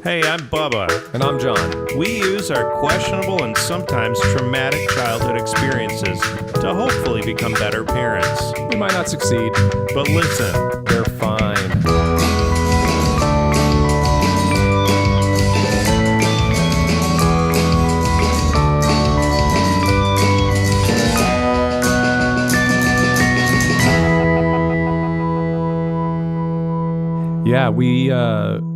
Hey, I'm Bubba. And I'm John. We use our questionable and sometimes traumatic childhood experiences to hopefully become better parents. We might not succeed, but listen, they're fine. Yeah, we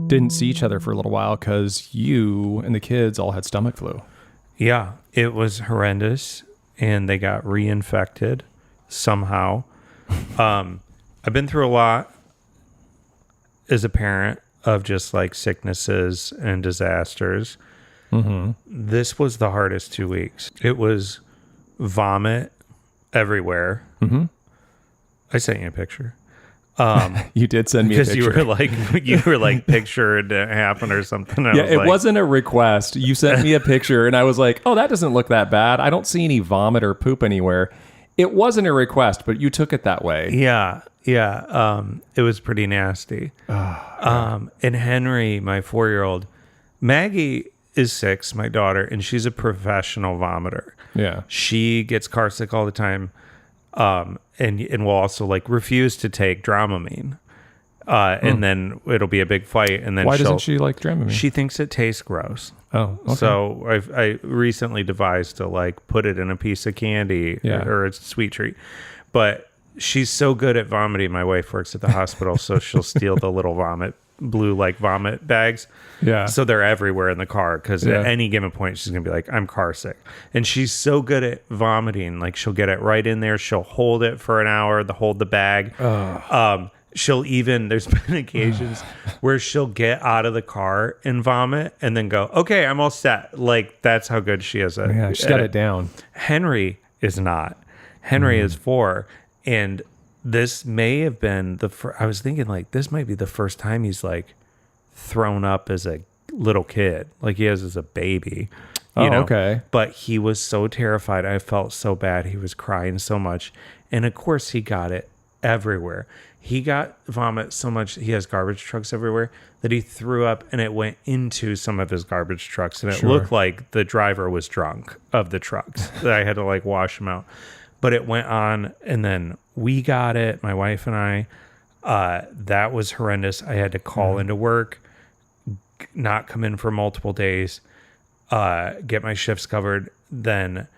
didn't see each other for a little while because you and the kids all had stomach flu. Yeah, it was horrendous, and they got reinfected somehow. I've been through a lot as a parent of just like sicknesses and disasters. Mm-hmm. This was the hardest 2 weeks. It was vomit everywhere. Mm-hmm. I sent you a picture. You did send me a picture. Because you were like, picture it happen or something. Yeah, it wasn't a request. You sent me a picture and I was like, oh, that doesn't look that bad. I don't see any vomit or poop anywhere. It wasn't a request, but you took it that way. Yeah. It was pretty nasty. And Henry, my 4-year-old, Maggie is 6, my daughter, and she's a professional vomiter. Yeah. She gets car sick all the time. And will also like refuse to take Dramamine. And then it'll be a big fight. And then why doesn't she like Dramamine? She thinks it tastes gross. Oh, okay. So I recently devised to like put it in a piece of candy or a sweet treat. But she's so good at vomiting. My wife works at the hospital, so she'll steal the little blue like vomit bags. Yeah. So they're everywhere in the car because at any given point she's gonna be like, I'm car sick. And she's so good at vomiting, like she'll get it right in there, she'll hold it for an hour, hold the bag. She'll even, there's been occasions where she'll get out of the car and vomit and then go, okay, I'm all set. Like that's how good she is at it. Yeah, she's got it down. Henry is not. Henry is 4, and this may have been I was thinking like this might be the first time he's like thrown up as a little kid, like he has as a baby. You know? Okay. But he was so terrified. I felt so bad. He was crying so much, and of course he got it everywhere. He got vomit so much. He has garbage trucks everywhere that he threw up, and it went into some of his garbage trucks, and it looked like the driver was drunk of the trucks. That I had to like wash him out. But it went on, and then we got it, my wife and I. That was horrendous. I had to call into work, not come in for multiple days, get my shifts covered. Then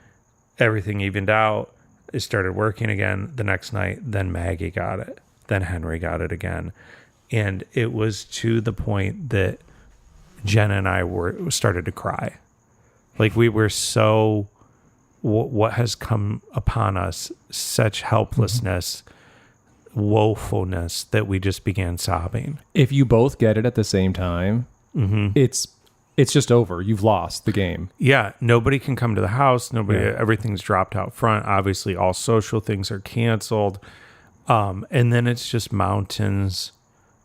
everything evened out. It started working again the next night. Then Maggie got it. Then Henry got it again. And it was to the point that Jen and I started to cry. Like we were so... what has come upon us, such helplessness, woefulness, that we just began sobbing. If you both get it at the same time, it's just over. You've lost the game. Yeah, nobody can come to the house. Everything's dropped out front. Obviously, all social things are canceled. And then it's just mountains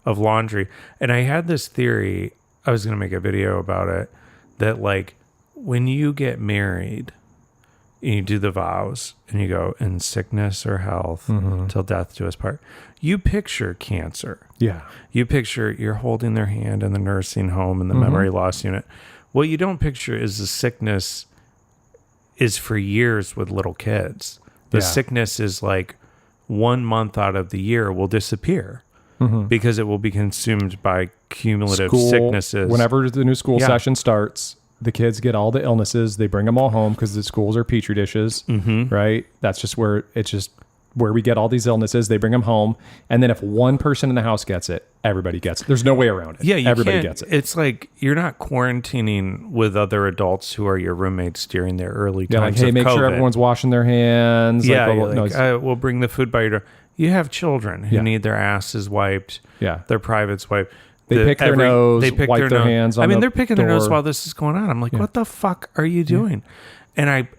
of laundry. And I had this theory, I was going to make a video about it, that like when you get married, and you do the vows and you go in sickness or health till death do us part. You picture cancer. Yeah. You picture you're holding their hand in the nursing home in the memory loss unit. What you don't picture is the sickness is for years with little kids. The sickness is like 1 month out of the year will disappear because it will be consumed by cumulative sicknesses. Whenever the new school session starts, the kids get all the illnesses. They bring them all home because the schools are petri dishes, right? That's just where we get all these illnesses. They bring them home. And then if one person in the house gets it, everybody gets it. There's no way around it. Yeah, everybody gets it. It's like you're not quarantining with other adults who are your roommates during their early times like, hey, of make COVID. sure everyone's washing their hands. Yeah, we'll we'll bring the food by your door. You have children who need their asses wiped, their privates wiped. They pick their nose, wipe their hands on they're picking their nose while this is going on. I'm like, what the fuck are you doing? And I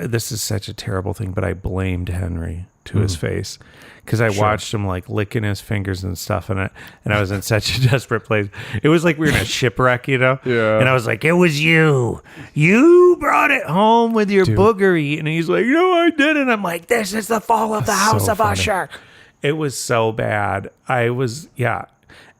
this is such a terrible thing, but I blamed Henry to his face because I watched him like licking his fingers and stuff in it, and I was in such a desperate place. It was like we were in a shipwreck, you know? Yeah. And I was like, it was you. You brought it home with your boogery. And he's like, no, I didn't. I'm like, this is the fall of the House of Usher. It was so bad.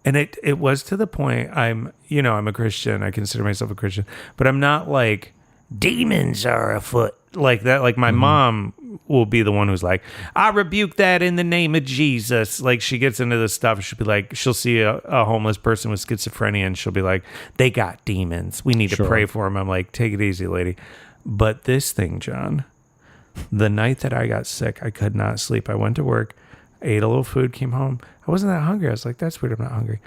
And it was to the point I'm a Christian. I consider myself a Christian, but I'm not like demons are afoot like that. Like my mom will be the one who's like, I rebuke that in the name of Jesus. Like she gets into this stuff. She'll be like, she'll see a homeless person with schizophrenia and she'll be like, they got demons. We need to pray for them. I'm like, take it easy, lady. But this thing, John, the night that I got sick, I could not sleep. I went to work, ate a little food, came home. I wasn't that hungry. I was like, that's weird. I'm not hungry.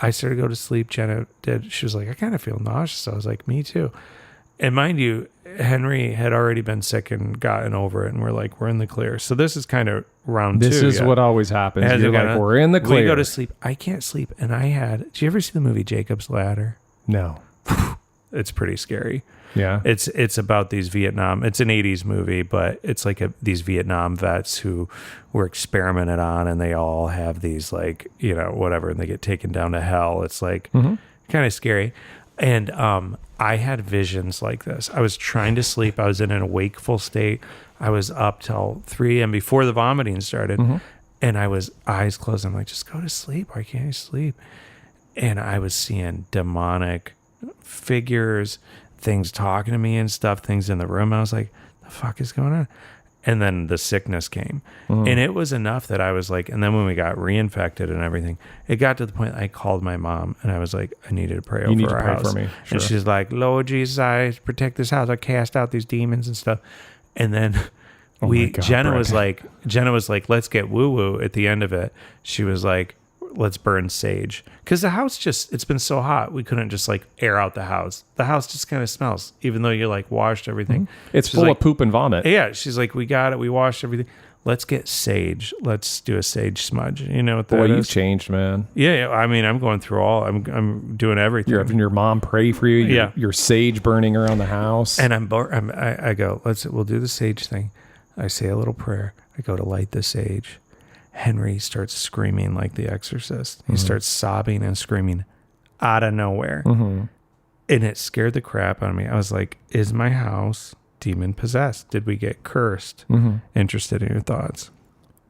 I started to go to sleep. Jenna did. She was like, I kind of feel nauseous. I was like, me too. And mind you, Henry had already been sick and gotten over it. And we're in the clear. So this is kind of round two. This is what always happens. You're like, we're in the clear. We go to sleep. I can't sleep. And did you ever see the movie Jacob's Ladder? No. It's pretty scary. Yeah. It's about these Vietnam. It's an 80s movie, but it's like these Vietnam vets who were experimented on, and they all have these like, whatever, and they get taken down to hell. It's like kind of scary. And I had visions like this. I was trying to sleep. I was in a wakeful state. I was up till 3 a.m. before the vomiting started, and I was eyes closed. I'm like, just go to sleep. Why can't you sleep? And I was seeing demonic figures, things talking to me and stuff, things in the room. I was like, the fuck is going on? And then the sickness came. And it was enough that I was like, and then when we got reinfected and everything, it got to the point I called my mom and I was like, I needed to pray over our house. For me. Sure. And she's like, Lord Jesus, I protect this house. I cast out these demons and stuff. And then Jenna was like, let's get woo woo at the end of it. She was like, let's burn sage. Because the house it's been so hot, we couldn't just like air out the house. The house just kind of smells, even though you like washed everything. It's full of poop and vomit. Yeah. She's like, we got it. We washed everything. Let's get sage. Let's do a sage smudge. You know what that is? You've changed, man. Yeah. I mean, I'm going through I'm doing everything. You're having your mom pray for you. You're sage burning around the house. And I go, we'll do the sage thing. I say a little prayer. I go to light the sage. Henry starts screaming like The Exorcist. He starts sobbing and screaming out of nowhere. And it scared the crap out of me. I was like, is my house demon possessed? Did we get cursed? Interested in your thoughts?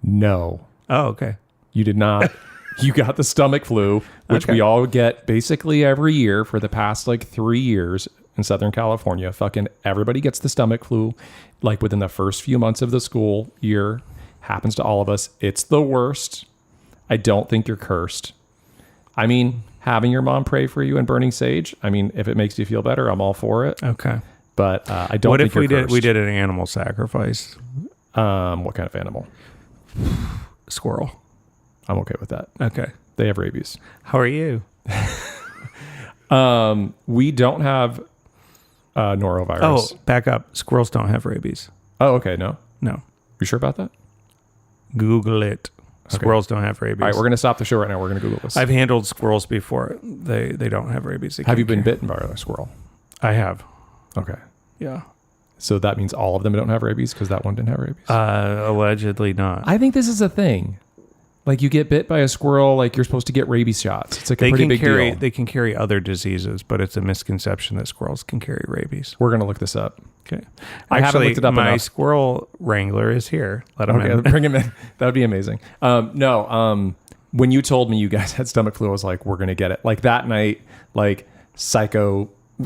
No. Oh, okay. You did not. You got the stomach flu, which we all get basically every year for the past like 3 years in Southern California. Fucking everybody gets the stomach flu like within the first few months of the school year. Happens to all of us. It's the worst. I don't think you're cursed. I mean, having your mom pray for you and burning sage, I mean, if it makes you feel better, I'm all for it. Okay. But I don't think you're cursed. We did an animal sacrifice? What kind of animal? Squirrel. I'm okay with that. Okay. They have rabies. How are you? We don't have norovirus. Oh, back up. Squirrels don't have rabies. Oh, okay. No. You sure about that? Google it. Squirrels don't have rabies. All right, we're going to stop the show right now. We're going to Google this. I've handled squirrels before. They don't have rabies. Have you been bitten by a squirrel? I have. Okay. Yeah. So that means all of them don't have rabies because that one didn't have rabies? Allegedly not. I think this is a thing. Like you get bit by a squirrel, like you're supposed to get rabies shots. It's like a pretty big deal. They can carry other diseases, but it's a misconception that squirrels can carry rabies. We're going to look this up. Okay. I haven't looked it up my enough. squirrel wrangler is here. Let him in. Bring him in. That would be amazing. When you told me you guys had stomach flu, I was like, we're going to get it. Like that night, like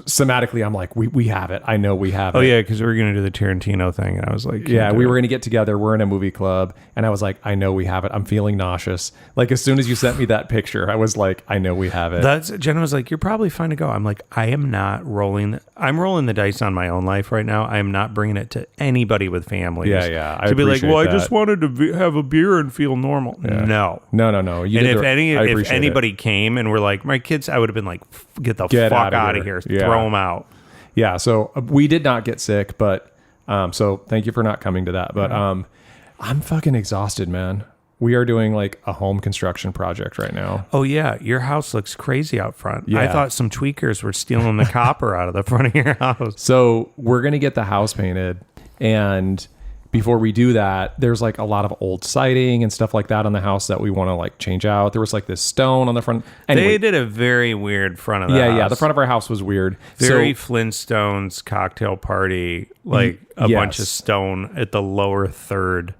somatically, I'm like, we have it. I know we have it. Oh, yeah, because we were going to do the Tarantino thing. And I was like... Yeah, we were going to get together. We're in a movie club. And I was like, I know we have it. I'm feeling nauseous. Like, as soon as you sent me that picture, I was like, I know we have it. Jenna was like, you're probably fine to go. I'm like, I am not rolling... I'm rolling the dice on my own life right now. I am not bringing it to anybody with families. Yeah. To be like, well, I just wanted to have a beer and feel normal. Yeah. No. You and if anybody came and were like, my kids, I would have been like, get the fuck out of here. Yeah. Throw them out. Yeah. So we did not get sick, but so thank you for not coming to that. But I'm fucking exhausted, man. We are doing like a home construction project right now. Oh yeah, your house looks crazy out front. Yeah. I thought some tweakers were stealing the copper out of the front of your house. So we're gonna get the house painted, and before we do that, there's like a lot of old siding and stuff like that on the house that we want to like change out. There was like this stone on the front. Anyway, they did a very weird front of the house. Yeah. The front of our house was weird. Very Flintstones cocktail party, like a bunch of stone at the lower third.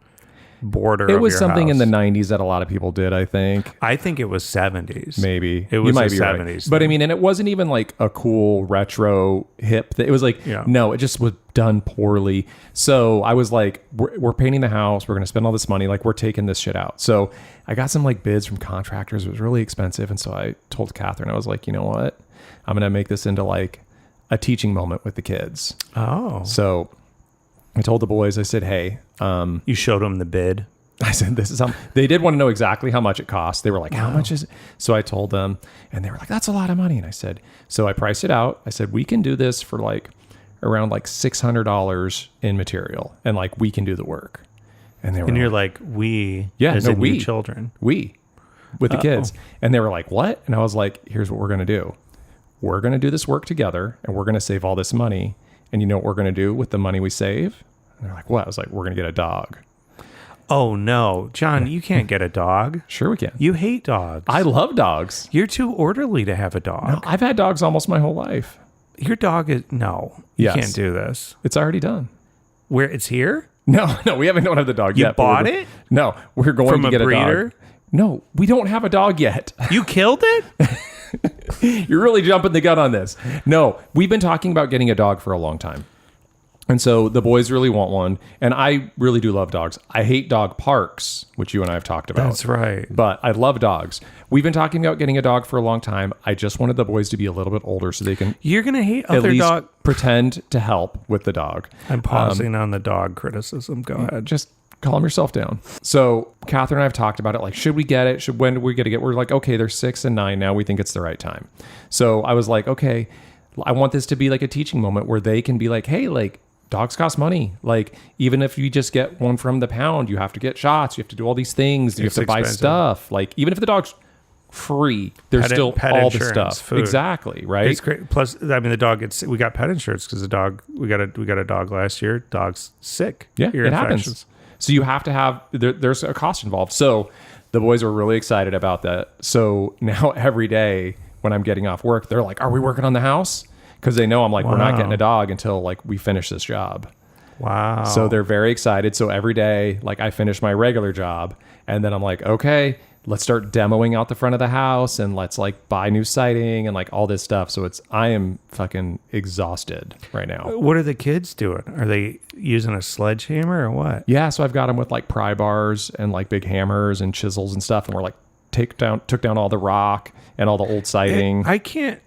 border It of was your something house. in the 90s that a lot of people did, I think. I think it was 70s. Maybe. It was you might the be 70s. Right. But I mean, and it wasn't even like a cool retro hip. It was like, no, it just was done poorly. So I was like, we're painting the house. We're going to spend all this money. Like, we're taking this shit out. So I got some like bids from contractors. It was really expensive. And so I told Catherine, I was like, you know what? I'm going to make this into like a teaching moment with the kids. Oh. So I told the boys, I said, hey, you showed them the bid. I said, this is how they did want to know exactly how much it cost. They were like, how much is it? So I told them, and they were like, that's a lot of money. And I said, so I priced it out. I said, we can do this for like around like $600 in material, and like we can do the work. And they were, and you're like, we, we children, we with the kids. And they were like, what? And I was like, here's what we're going to do. We're going to do this work together, and we're going to save all this money. And you know what we're going to do with the money we save? And they're like, what? I was like, we're going to get a dog. Oh, no. John, you can't get a dog. Sure we can. You hate dogs. I love dogs. You're too orderly to have a dog. No, I've had dogs almost my whole life. Your dog is... No. You Yes. can't do this. It's already done. Where it's here? No, we don't have the dog You yet. bought it? No, we're going From to a get breeder? a dog. No, we don't have a dog yet. You killed it? You're really jumping the gun on this. No, we've been talking about getting a dog for a long time. And so the boys really want one. And I really do love dogs. I hate dog parks, which you and I have talked about. That's right. But I love dogs. We've been talking about getting a dog for a long time. I just wanted the boys to be a little bit older so they can You're going to hate at other least dog... pretend to help with the dog. I'm pausing on the dog criticism. Go ahead. Just calm yourself down. So Catherine and I have talked about it. Like, should we get it? When do we get to get? We're like, okay, they're 6 and 9 now. We think it's the right time. So I was like, okay, I want this to be like a teaching moment where they can be like, hey, like, dogs cost money. Like, even if you just get one from the pound, you have to get shots. You have to do all these things. You have to buy expensive. Stuff. Like, even if the dog's free, there's still pet all insurance, the stuff. food. Exactly. Right. It's great. Plus, I mean, the dog gets... We got pet insurance because the dog... We got a dog last year. Dog's sick. Yeah, Ear it infections. happens. So you have to have, there's a cost involved. So the boys were really excited about that. So now every day when I'm getting off work, they're like, are we working on the house? Because they know I'm like, we're not getting a dog until like we finish this job. Wow. So they're very excited. So every day, like I finish my regular job and then I'm like, okay, let's start demoing out the front of the house and let's like buy new siding and like all this stuff. So I am fucking exhausted right now. What are the kids doing? Are they using a sledgehammer or what? Yeah. So I've got them with like pry bars and like big hammers and chisels and stuff. And we're like, took down all the rock and all the old siding. I can't.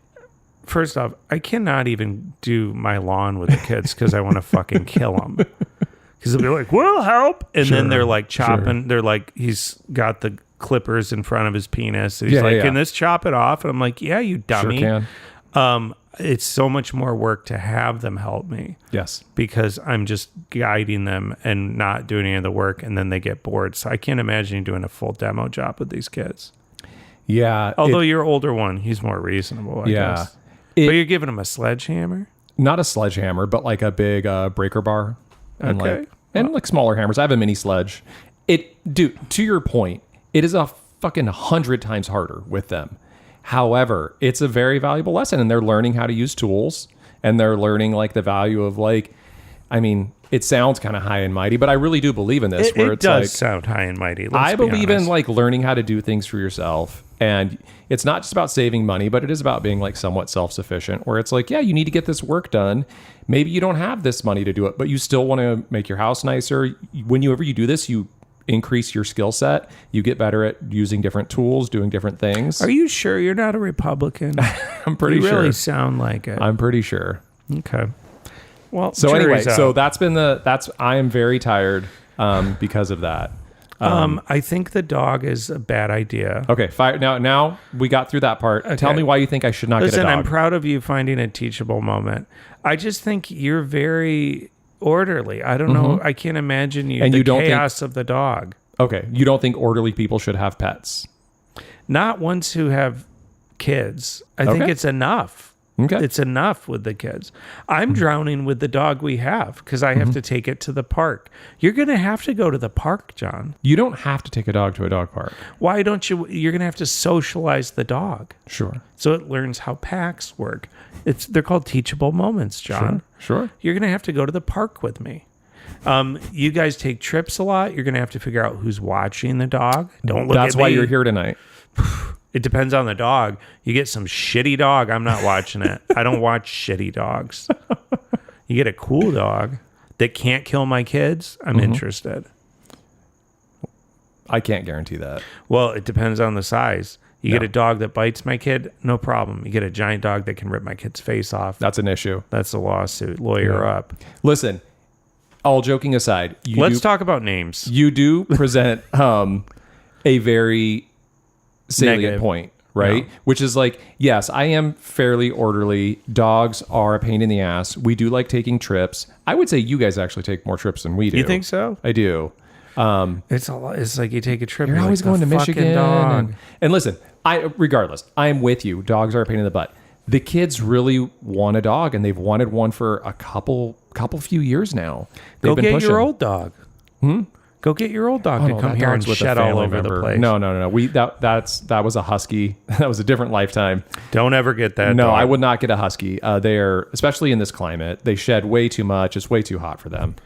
First off, I cannot even do my lawn with the kids because I want to fucking kill them. Because they'll be like, "We'll help," and then they're like chopping. Sure. They're like, he's got the clippers in front of his penis. He's like, "Can this chop it off?" And I'm like, "Yeah, you dummy." Sure can. It's so much more work to have them help me. Yes. Because I'm just guiding them and not doing any of the work, and then they get bored. So I can't imagine you doing a full demo job with these kids. Yeah. Although your older one, he's more reasonable, I guess. But you're giving him a sledgehammer? Not a sledgehammer, but like a big breaker bar. And like smaller hammers. I have a mini sledge. Dude, to your point, it is a fucking 100 times harder with them. However, it's a very valuable lesson, and they're learning how to use tools, and they're learning like the value of like, I mean, it sounds kind of high and mighty, but I really do believe in this. It does sound high and mighty. I believe in like learning how to do things for yourself. And it's not just about saving money, but it is about being like somewhat self-sufficient, where it's like, yeah, you need to get this work done. Maybe you don't have this money to do it, but you still want to make your house nicer. Whenever you do this, you increase your skill set. You get better at using different tools, doing different things. Are you sure you're not a Republican? I'm pretty sure. You really sound like it. I'm pretty sure. Okay. Well, so anyway, so I am very tired because of that. I think the dog is a bad idea. Okay, fire. Now we got through that part. Okay. Tell me why you think I should not get a dog. I'm proud of you finding a teachable moment. I just think you're very orderly. I don't know. I can't imagine the chaos of the dog. Okay, you don't think orderly people should have pets? Not ones who have kids. I think it's enough. Okay. It's enough with the kids. I'm drowning with the dog we have because I have to take it to the park. You're going to have to go to the park, John. You don't have to take a dog to a dog park. Why don't you? You're going to have to socialize the dog. Sure. So it learns how packs work. They're called teachable moments, John. Sure. You're going to have to go to the park with me. You guys take trips a lot. You're going to have to figure out who's watching the dog. Don't look That's at why me. you're here tonight. It depends on the dog. You get some shitty dog, I'm not watching it. I don't watch shitty dogs. You get a cool dog that can't kill my kids, I'm interested. I can't guarantee that. Well, it depends on the size. You get a dog that bites my kid, no problem. You get a giant dog that can rip my kid's face off. That's an issue. That's a lawsuit. Lawyer up. Listen, all joking aside, let's talk about names. You do present a very salient Negative point, right? No. Which is like, yes, I am fairly orderly. Dogs are a pain in the ass. We do like taking trips. I would say you guys actually take more trips than we do. You think so? I do. It's a lot. It's like you take a trip. You're always like, going to Michigan. Dog. And listen, regardless, I am with you. Dogs are a pain in the butt. The kids really want a dog, and they've wanted one for a couple few years now. Go get your old dog. Go get your old dog to come here and shed all over the place. No. That was a husky. That was a different lifetime. Don't ever get that. No, dog. I would not get a husky. They're, especially in this climate, they shed way too much. It's way too hot for them.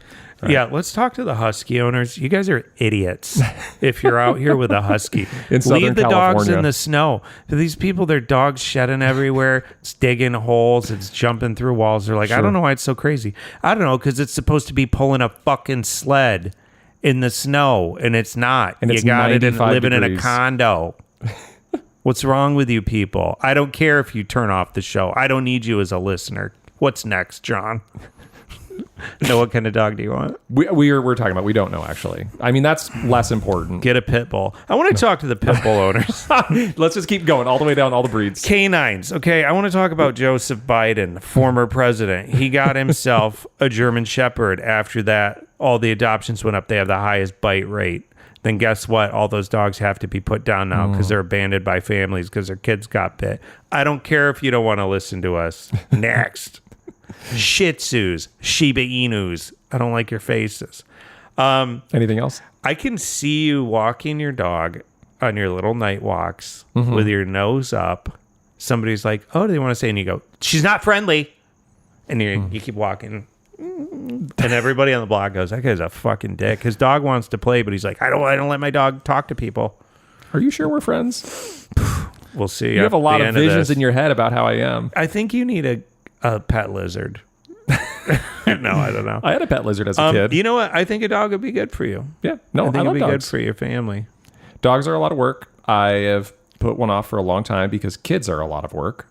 Right. Yeah, let's talk to the husky owners. You guys are idiots if you're out here with a husky. In Southern Leave the dogs California. in the snow. These people, their dogs shedding everywhere. It's digging holes. It's jumping through walls. They're like, I don't know why it's so crazy. I don't know, because it's supposed to be pulling a fucking sled in the snow, and it's not. And you it's got it and living in a degrees. condo. What's wrong with you people? I don't care if you turn off the show. I don't need you as a listener. What's next, John? Know what kind of dog do you want? We're talking about, we don't know, actually. I mean, that's less important. Get a pit bull. I want to talk to the pit bull owners. Let's just keep going all the way down all the breeds. Canines. Okay, I want to talk about Joseph Biden, former president. He got himself a German Shepherd. After that, all the adoptions went up. They have the highest bite rate. Then guess what? All those dogs have to be put down now because they're abandoned by families because their kids got bit. I don't care if you don't want to listen to us. Next. Shih Tzus, Shiba Inus. I don't like your faces. Anything else? I can see you walking your dog on your little night walks with your nose up. Somebody's like, oh, do they want to say? And you go, she's not friendly. And you keep walking. And everybody on the block goes, that guy's a fucking dick. His dog wants to play, but he's like, I don't let my dog talk to people. Are you sure we're friends? We'll see. You have a lot of visions in your head about how I am. I think you need a pet lizard. No, I don't know. I had a pet lizard as a kid. You know what? I think a dog would be good for you. Yeah. No, I think I love it'd be good dogs. for your family. Dogs are a lot of work. I have put one off for a long time because kids are a lot of work.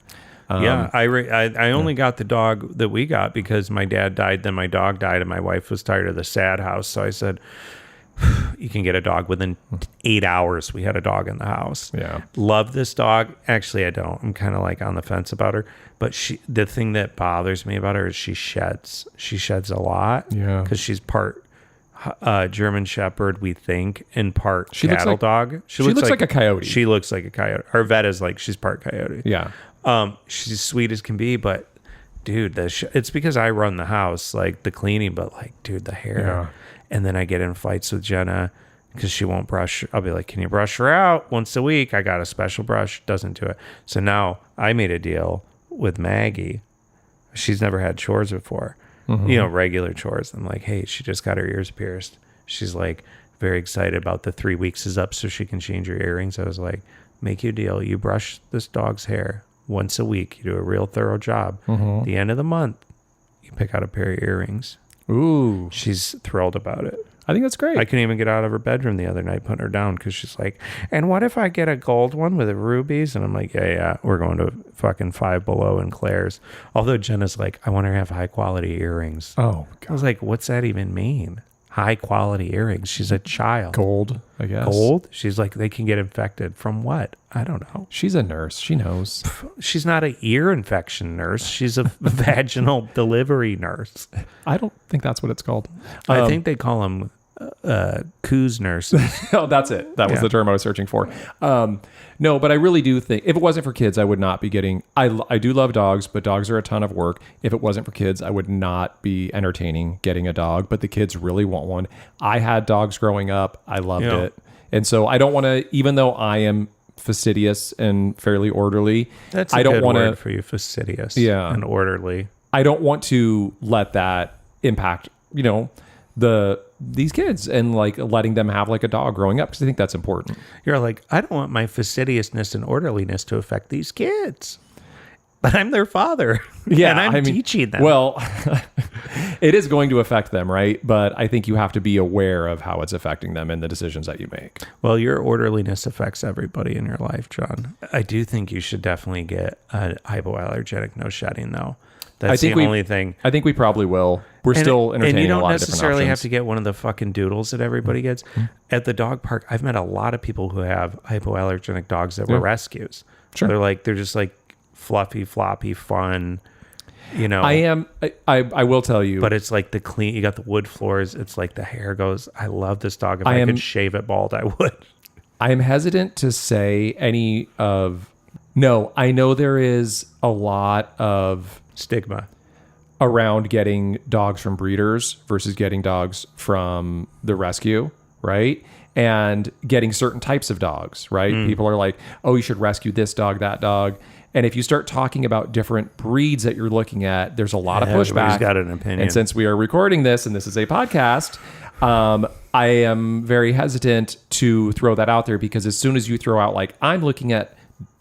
Yeah, I only got the dog that we got because my dad died, then my dog died, and my wife was tired of the sad house. So I said, you can get a dog within 8 hours. We had a dog in the house. Yeah. Love this dog. Actually, I don't. I'm kind of like on the fence about her. But the thing that bothers me about her is she sheds. She sheds a lot. Yeah. Because she's part German Shepherd, we think, and part She looks cattle like- dog. she looks like a coyote. She looks like a coyote. Our vet is like, she's part coyote. Yeah. She's sweet as can be, but dude, it's because I run the house, like the cleaning, but like, dude, the hair. Yeah. And then I get in fights with Jenna because she won't brush. I'll be like, can you brush her out once a week? I got a special brush. Doesn't do it. So now I made a deal with Maggie. She's never had chores before, regular chores. I'm like, hey, she just got her ears pierced. She's like very excited about the 3 weeks is up so she can change her earrings. I was like, make you a deal. You brush this dog's hair once a week. You do a real thorough job. The end of the month, you pick out a pair of earrings. Ooh. She's thrilled about it. I think that's great. I couldn't even get out of her bedroom the other night, putting her down because she's like, and what if I get a gold one with the rubies? And I'm like, yeah, we're going to fucking Five Below and Claire's. Although Jenna's like, I want her to have high quality earrings. Oh, I was like, what's that even mean? High quality earrings. She's a child. Gold, I guess. Gold? She's like, they can get infected from what? I don't know. She's a nurse. She knows. She's not an ear infection nurse. She's a vaginal delivery nurse. I don't think that's what it's called. I think they call them coos nurses. Oh, that's it. That was the term I was searching for. No, but I really do think if it wasn't for kids, I would not be getting. I do love dogs, but dogs are a ton of work. If it wasn't for kids, I would not be entertaining getting a dog. But the kids really want one. I had dogs growing up. I loved it, and so I don't want to. Even though I am fastidious and fairly orderly, That's I don't good want word to. for you, fastidious, Yeah. and orderly. I don't want to let that impact. these kids and like letting them have like a dog growing up, because I think that's important. You're like, I don't want my fastidiousness and orderliness to affect these kids. But I'm their father. Yeah, and I'm teaching them. Well, it is going to affect them, right? But I think you have to be aware of how it's affecting them and the decisions that you make. Well, your orderliness affects everybody in your life, John. I do think you should definitely get a hypoallergenic no shedding, though. That's the only thing. I think we probably will. We're still entertaining a lot of different options. And you don't necessarily have to get one of the fucking doodles that everybody gets. At the dog park, I've met a lot of people who have hypoallergenic dogs that were rescues. Sure. They're just like fluffy, floppy, fun, you know. I will tell you. But it's like you got the wood floors. It's like the hair goes, I love this dog. If I could shave it bald, I would. I am hesitant to say no, I know there is a lot of stigma around getting dogs from breeders versus getting dogs from the rescue, right? And getting certain types of dogs, right? People are like, oh, you should rescue this dog, that dog. And if you start talking about different breeds that you're looking at, there's a lot of pushback. Everybody's got an opinion. And since we are recording this and this is a podcast, I am very hesitant to throw that out there, because as soon as you throw out like, I'm looking at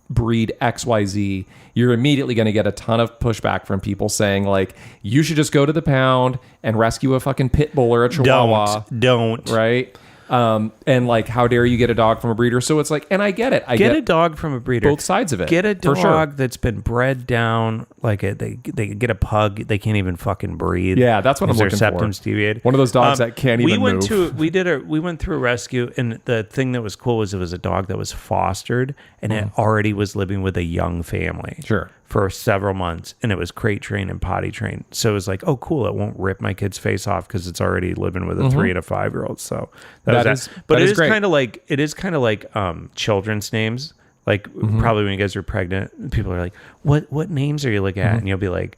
breed XYZ, you're immediately going to get a ton of pushback from people saying like, you should just go to the pound and rescue a fucking pit bull or a chihuahua. Don't. Right? And like, how dare you get a dog from a breeder? So it's like, and I get it. I get a dog from a breeder. Both sides of it. Get a dog that's been bred down. Like they get a pug. They can't even fucking breathe. Yeah, that's what I'm looking for. Their septum's deviated. One of those dogs that can't even move. We went through a rescue, and the thing that was cool was it was a dog that was fostered, and it already was living with a young family. Sure. For several months, and it was crate trained and potty trained. So it was like, oh, cool! It won't rip my kid's face off because it's already living with a 3 and a 5-year-old. So that is kind of like children's names. Like probably when you guys are pregnant, people are like, what names are you looking at? And you'll be like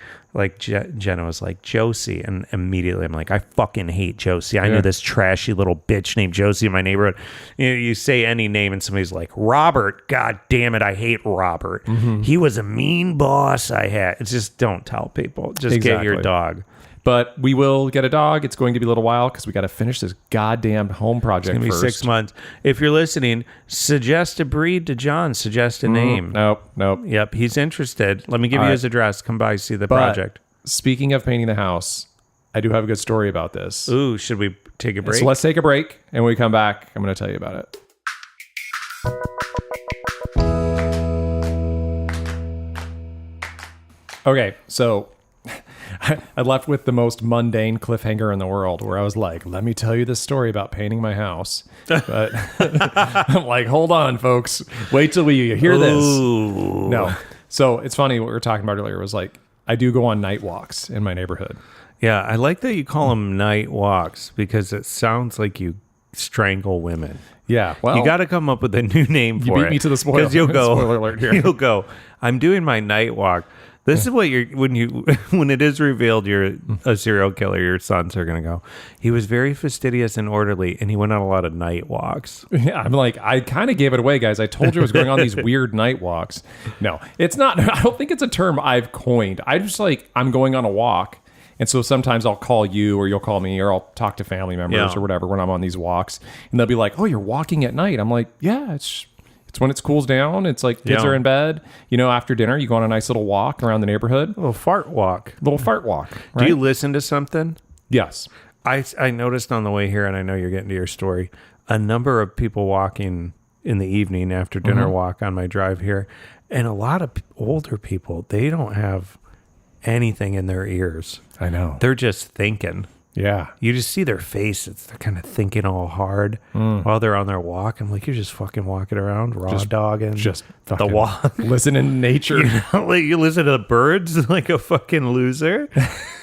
Jenna was like Josie, and immediately I'm like, I fucking hate Josie. I knew this trashy little bitch named Josie in my neighborhood. You say any name and somebody's like, Robert, god damn it, I hate Robert. He was a mean boss I had. It's just, don't tell people. Just get your dog. But we will get a dog. It's going to be a little while because we got to finish this goddamn home project first. It's going to be 6 months. If you're listening, suggest a breed to John. Suggest a name. Nope. Yep, he's interested. Let me give you his address. Come by, see the project. Speaking of painting the house, I do have a good story about this. Ooh, should we take a break? So let's take a break, and when we come back, I'm going to tell you about it. Okay, so I left with the most mundane cliffhanger in the world, where I was like, let me tell you this story about painting my house. But I'm like, hold on, folks. Wait till we hear this. No. So it's funny, what we were talking about earlier was like, I do go on night walks in my neighborhood. Yeah, I like that you call them night walks, because it sounds like you strangle women. Yeah, well, you got to come up with a new name for it. You beat me to the spoiler. Because you'll go, spoiler alert here. You'll go, I'm doing my night walk. This is what when it is revealed you're a serial killer, your sons are going to go, he was very fastidious and orderly, and he went on a lot of night walks. Yeah, I'm like, I kind of gave it away, guys. I told you I was going on these weird night walks. No, it's not. I don't think it's a term I've coined. I just like, I'm going on a walk. And so sometimes I'll call you, or you'll call me, or I'll talk to family members or whatever when I'm on these walks. And they'll be like, oh, you're walking at night. I'm like, yeah, it's when it cools down. It's like kids are in bed. You know, after dinner, you go on a nice little walk around the neighborhood. A little fart walk. Right? Do you listen to something? Yes. I noticed on the way here, and I know you're getting to your story, a number of people walking in the evening after dinner walk on my drive here. And a lot of older people, they don't have anything in their ears. I know. They're just thinking. Yeah. You just see their faces. They're kind of thinking all hard while they're on their walk. I'm like, you're just fucking walking around, dogging. Just the walk. Listening to nature. You listen to the birds like a fucking loser.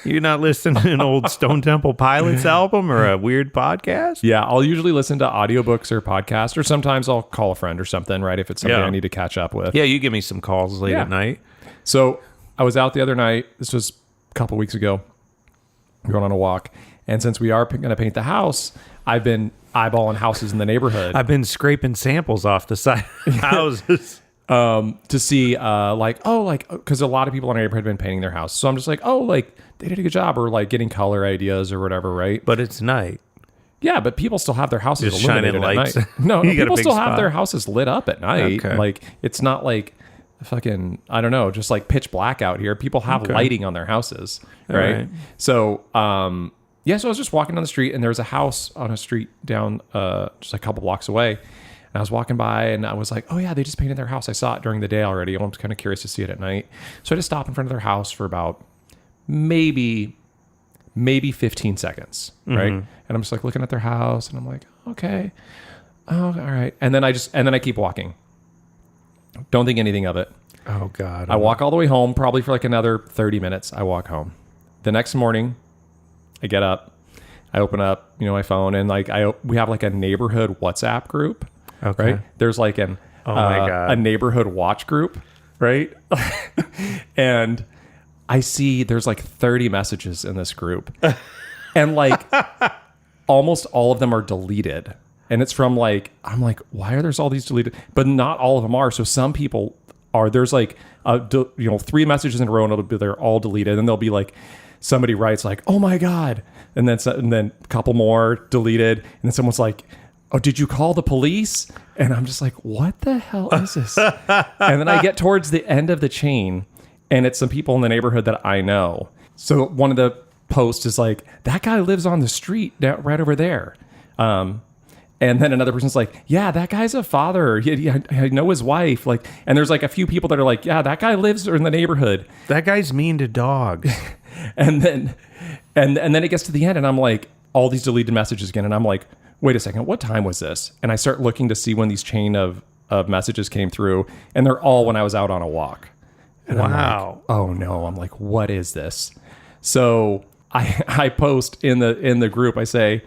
You're not listening to an old Stone Temple Pilots album or a weird podcast? Yeah, I'll usually listen to audiobooks or podcasts, or sometimes I'll call a friend or something, right? If it's something I need to catch up with. Yeah, you give me some calls late at night. So I was out the other night. This was a couple weeks ago. Going on a walk, and since we are going to paint the house, I've been eyeballing houses in the neighborhood. I've been scraping samples off the side of houses. to see because a lot of people in our neighborhood have been painting their house. So I'm just like, oh, like they did a good job, or like getting color ideas or whatever, right? But it's night. Yeah, but people still have their houses Just illuminated shining at lights. night. No, You got a people big still have spot. their houses lit up at night. Okay. Like it's not like fucking, I don't know, just like pitch black out here. People have lighting on their houses, right? So, so I was just walking down the street, and there was a house on a street down just a couple blocks away. And I was walking by, and I was like, oh yeah, they just painted their house. I saw it during the day already. I was kind of curious to see it at night. So I just stopped in front of their house for about maybe 15 seconds, right? And I'm just like looking at their house, and I'm like, okay, oh, all right. And then I keep walking. Don't think anything of it. Oh God. I walk all the way home, probably for like another 30 minutes. I walk home. The next morning, I get up, I open up, my phone, and like we have like a neighborhood WhatsApp group. Okay. Right? There's like my God. a neighborhood watch group, right? And I see there's like 30 messages in this group. And like almost all of them are deleted. And it's from like, I'm like, why are there all these deleted? But not all of them are. So some people are, there's like, 3 messages in a row, and they're all deleted. And they'll be like, somebody writes like, oh my God. And then a couple more deleted. And then someone's like, oh, did you call the police? And I'm just like, what the hell is this? And then I get towards the end of the chain, and it's some people in the neighborhood that I know. So one of the posts is like, that guy lives on the street right over there. And then another person's like, yeah, that guy's a father. I know his wife. Like, and there's like a few people that are like, yeah, that guy lives in the neighborhood. That guy's mean to dogs. And then it gets to the end, and I'm like, all these deleted messages again. And I'm like, wait a second, what time was this? And I start looking to see when these chain of messages came through, and they're all when I was out on a walk. And I'm like, oh no. I'm like, what is this? So I post in the group, I say,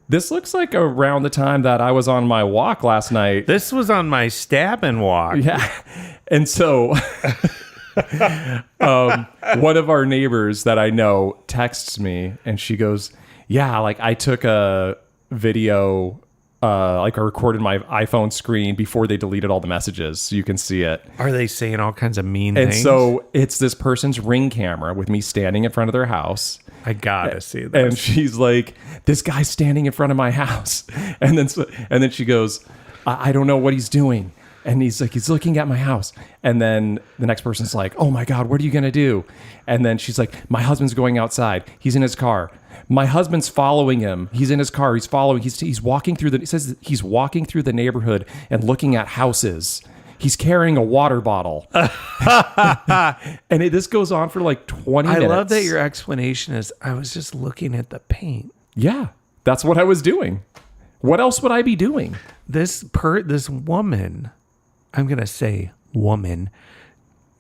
this looks like around the time that I was on my walk last night. This was on my stab and walk. Yeah. And so one of our neighbors that I know texts me, and she goes, yeah, like I took a video, like I recorded my iPhone screen before they deleted all the messages, so you can see it. Are they saying all kinds of mean And things? so it's this person's Ring camera with me standing in front of their house. I gotta see this. And she's like, this guy's standing in front of my house. And then she goes, I don't know what he's doing. And he's like, he's looking at my house. And then the next person's like, oh my God, what are you going to do? And then she's like, my husband's going outside. He's in his car. My husband's following him. He's in his car. He's following. He's walking through it says he's walking through the neighborhood and looking at houses. He's carrying a water bottle. And this goes on for like 20 minutes. I love that your explanation is, I was just looking at the paint. Yeah, that's what I was doing. What else would I be doing? This woman, I'm going to say woman,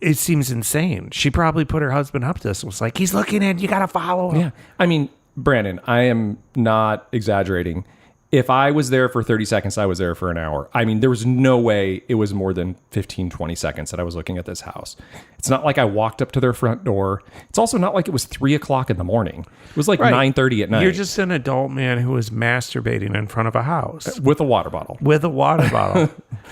it seems insane. She probably put her husband up to this. It was like, he's looking in, you got to follow him. Yeah. I mean, Brandon, I am not exaggerating. If I was there for 30 seconds, I was there for an hour. I mean, there was no way it was more than 15, 20 seconds that I was looking at this house. It's not like I walked up to their front door. It's also not like it was 3 o'clock in the morning. It was like 9:30 at night. You're just an adult man who was masturbating in front of a house. With a water bottle. With a water bottle.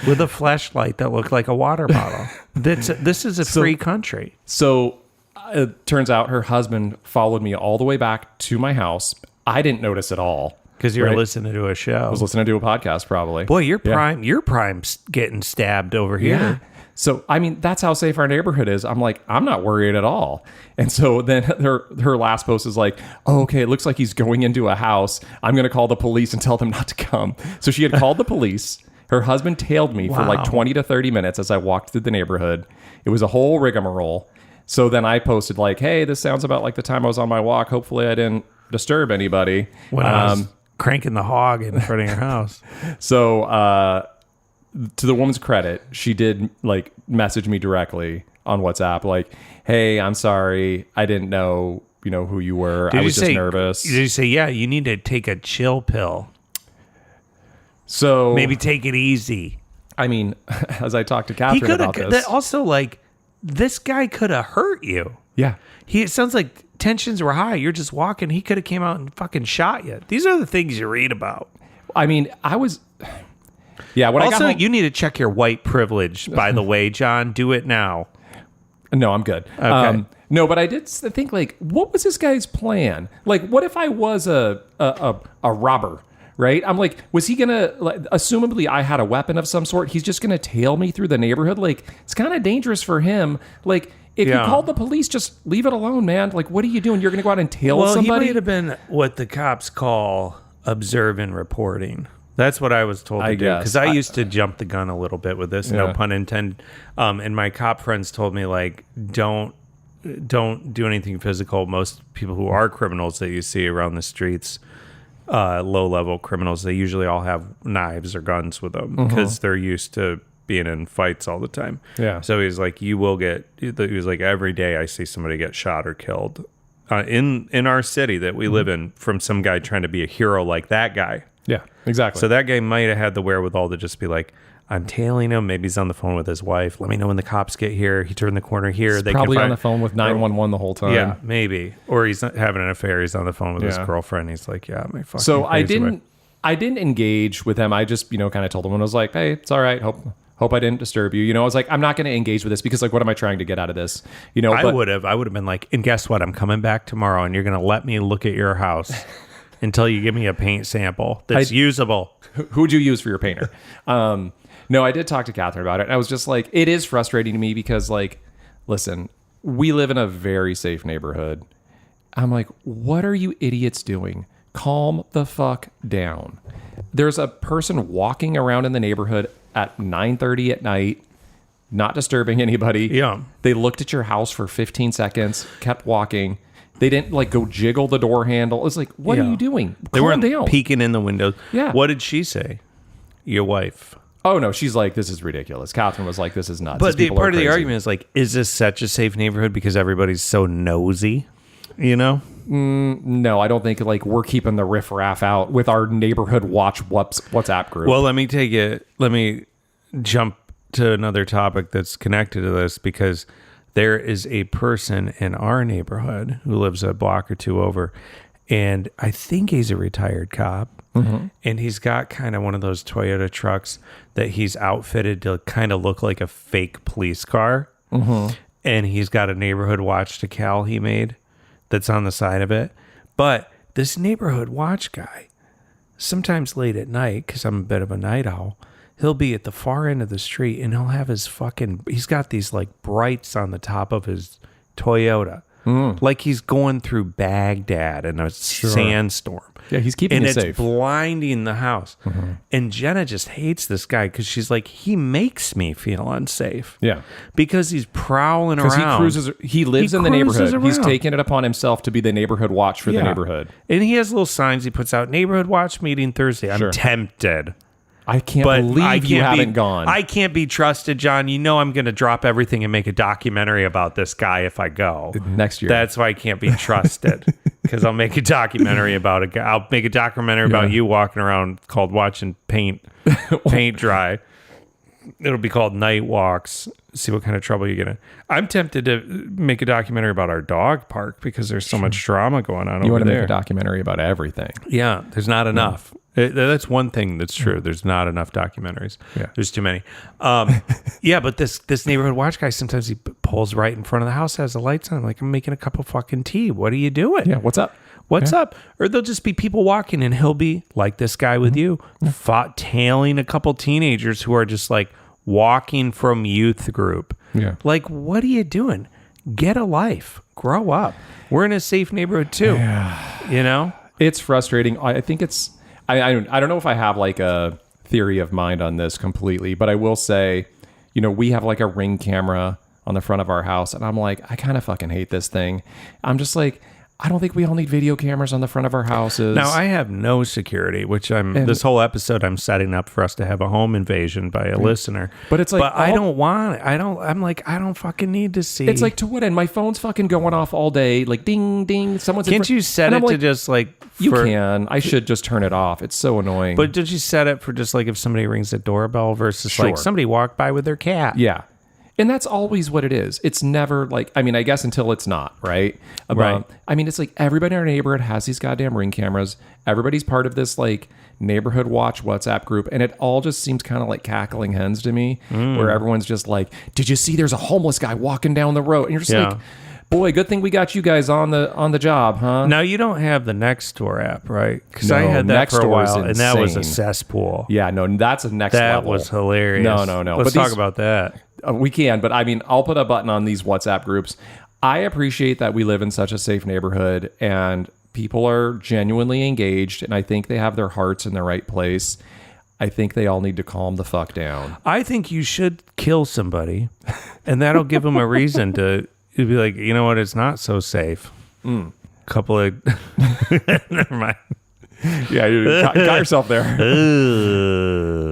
With a fleshlight that looked like a water bottle. This is a free country. So it turns out her husband followed me all the way back to my house. I didn't notice at all. Because you were listening to a show. I was listening to a podcast, probably. Boy, you're prime getting stabbed over here. Yeah. So, I mean, that's how safe our neighborhood is. I'm like, I'm not worried at all. And so then her last post is like, oh, okay, it looks like he's going into a house. I'm going to call the police and tell them not to come. So she had called the police. Her husband tailed me for like 20 to 30 minutes as I walked through the neighborhood. It was a whole rigmarole. So then I posted like, hey, this sounds about like the time I was on my walk. Hopefully I didn't disturb anybody. When I was cranking the hog in front of your house. So to the woman's credit, she did like message me directly on WhatsApp like, hey, I'm sorry, I didn't know who you were. I was just nervous. Did you say, yeah, you need to take a chill pill? So maybe take it easy. I mean, as I talked to Catherine about this, also like this guy could have hurt you. Yeah, it sounds like tensions were high. You're just walking. He could have came out and fucking shot you. These are the things you read about. I mean, I was Yeah. When I got Also, home, you need to check your white privilege, by the way, John. Do it now. no, I'm good. Okay. No, but I did think, like, what was this guy's plan? Like, what if I was a robber, right? I'm like, was he gonna, like, assumably I had a weapon of some sort, he's just gonna tail me through the neighborhood? Like, it's kind of dangerous for him. Like, if you called the police, just leave it alone, man. Like, what are you doing? You're gonna go out and tail somebody? Well, he might have been what the cops call observe and reporting. That's what I was told to do, because I used to jump the gun a little bit with this, no pun intended. And my cop friends told me, like, don't do anything physical. Most people who are criminals that you see around the streets, low-level criminals, they usually all have knives or guns with them because they're used to being in fights all the time. Yeah. So he's like, he was like, every day I see somebody get shot or killed in our city that we live in from some guy trying to be a hero like that guy. Yeah, exactly. So that guy might have had the wherewithal to just be like, I'm tailing him. Maybe he's on the phone with his wife. Let me know when the cops get here. He turned the corner here. He's probably on the phone with 911 the whole time. Yeah, maybe. Or he's not having an affair. He's on the phone with his girlfriend. He's like, yeah, my fucking. So I didn't engage with him. I just, kind of told him, and I was like, hey, it's all right. Hope I didn't disturb you. I was like, I'm not going to engage with this because, like, what am I trying to get out of this? I would have been like, and guess what? I'm coming back tomorrow, and you're going to let me look at your house until you give me a paint sample that's usable. Who'd you use for your painter? No, I did talk to Catherine about it. I was just like, it is frustrating to me because, like, listen, we live in a very safe neighborhood. I'm like, what are you idiots doing? Calm the fuck down. There's a person walking around in the neighborhood at 9:30 at night, not disturbing anybody. Yeah. They looked at your house for 15 seconds, kept walking. They didn't, like, go jiggle the door handle. It's like, what are you doing? They Calm weren't down. peeking in the windows. Yeah. What did she say? Your wife. Oh, no, she's like, this is ridiculous. Catherine was like, this is nuts. But part of the argument is, like, is this such a safe neighborhood because everybody's so nosy? No, I don't think, like, we're keeping the riffraff out with our neighborhood watch WhatsApp group. Well, let me jump to another topic that's connected to this, because there is a person in our neighborhood who lives a block or two over, and I think he's a retired cop. And he's got kind of one of those Toyota trucks that he's outfitted to kind of look like a fake police car. And he's got a neighborhood watch decal he made that's on the side of it. But this neighborhood watch guy, sometimes late at night, because I'm a bit of a night owl, he'll be at the far end of the street and he'll have he's got these, like, brights on the top of his Toyota. Like he's going through Baghdad in a sandstorm. Yeah, he's keeping you safe. And it's blinding the house. And Jenna just hates this guy because she's like, he makes me feel unsafe. Yeah. Because he's prowling around. He lives in the neighborhood. He's taken it upon himself to be the neighborhood watch for the neighborhood. And he has little signs he puts out, neighborhood watch meeting Thursday. I'm tempted. I can't believe you haven't gone. I can't be trusted, John. I'm going to drop everything and make a documentary about this guy if I go. Next year. That's why I can't be trusted, because I'll make a documentary about a guy. I'll make a documentary about you walking around called Watching Paint Dry. It'll be called Night Walks. See what kind of trouble you get in. I'm tempted to make a documentary about our dog park because there's so much drama going on over there. You want to make a documentary about everything. Yeah, there's not enough. That's one thing that's true. There's not enough documentaries. Yeah. There's too many. Yeah, but this neighborhood watch guy, sometimes he pulls right in front of the house, has the lights on. I'm like, I'm making a cup of fucking tea. What are you doing? Yeah, what's up? What's up? Or there'll just be people walking and he'll be, like this guy with you, tailing a couple teenagers who are just, like, walking from youth group. Yeah. Like, what are you doing? Get a life. Grow up. We're in a safe neighborhood too. Yeah. It's frustrating. I think it's... I don't know if I have, like, a theory of mind on this completely, but I will say, we have, like, a Ring camera on the front of our house, and I'm like, I kind of fucking hate this thing. I'm just like, I don't think we all need video cameras on the front of our houses. Now, I have no security, which this whole episode I'm setting up for us to have a home invasion by a listener. But it's like, but I don't want it. I'm like, I don't fucking need to see. It's like, to what end? My phone's fucking going off all day. Like, ding, ding. Can't you set it to just, like... You can. I should just turn it off. It's so annoying. But did you set it for just, like, if somebody rings the doorbell versus, like, somebody walked by with their cat? Yeah. And that's always what it is. It's never like, I mean, I guess until it's not, right? Right. I mean, it's like everybody in our neighborhood has these goddamn Ring cameras. Everybody's part of this, like, neighborhood watch WhatsApp group, and it all just seems kind of like cackling hens to me, where everyone's just like, did you see there's a homeless guy walking down the road? And you're just like, boy, good thing we got you guys on the job, huh? Now, you don't have the Nextdoor app, right? Because I No, had that for a Nextdoor while, is and that was a insane. cesspool. Yeah, no, that's a next That level. was hilarious. No. Let's talk about that. We can, but I mean, I'll put a button on these WhatsApp groups. I appreciate that we live in such a safe neighborhood and people are genuinely engaged, and I think they have their hearts in the right place. I think they all need to calm the fuck down. I think you should kill somebody, and that'll give them a reason to be like, you know what, it's not so safe. Couple of... Never mind. Yeah, you got yourself there.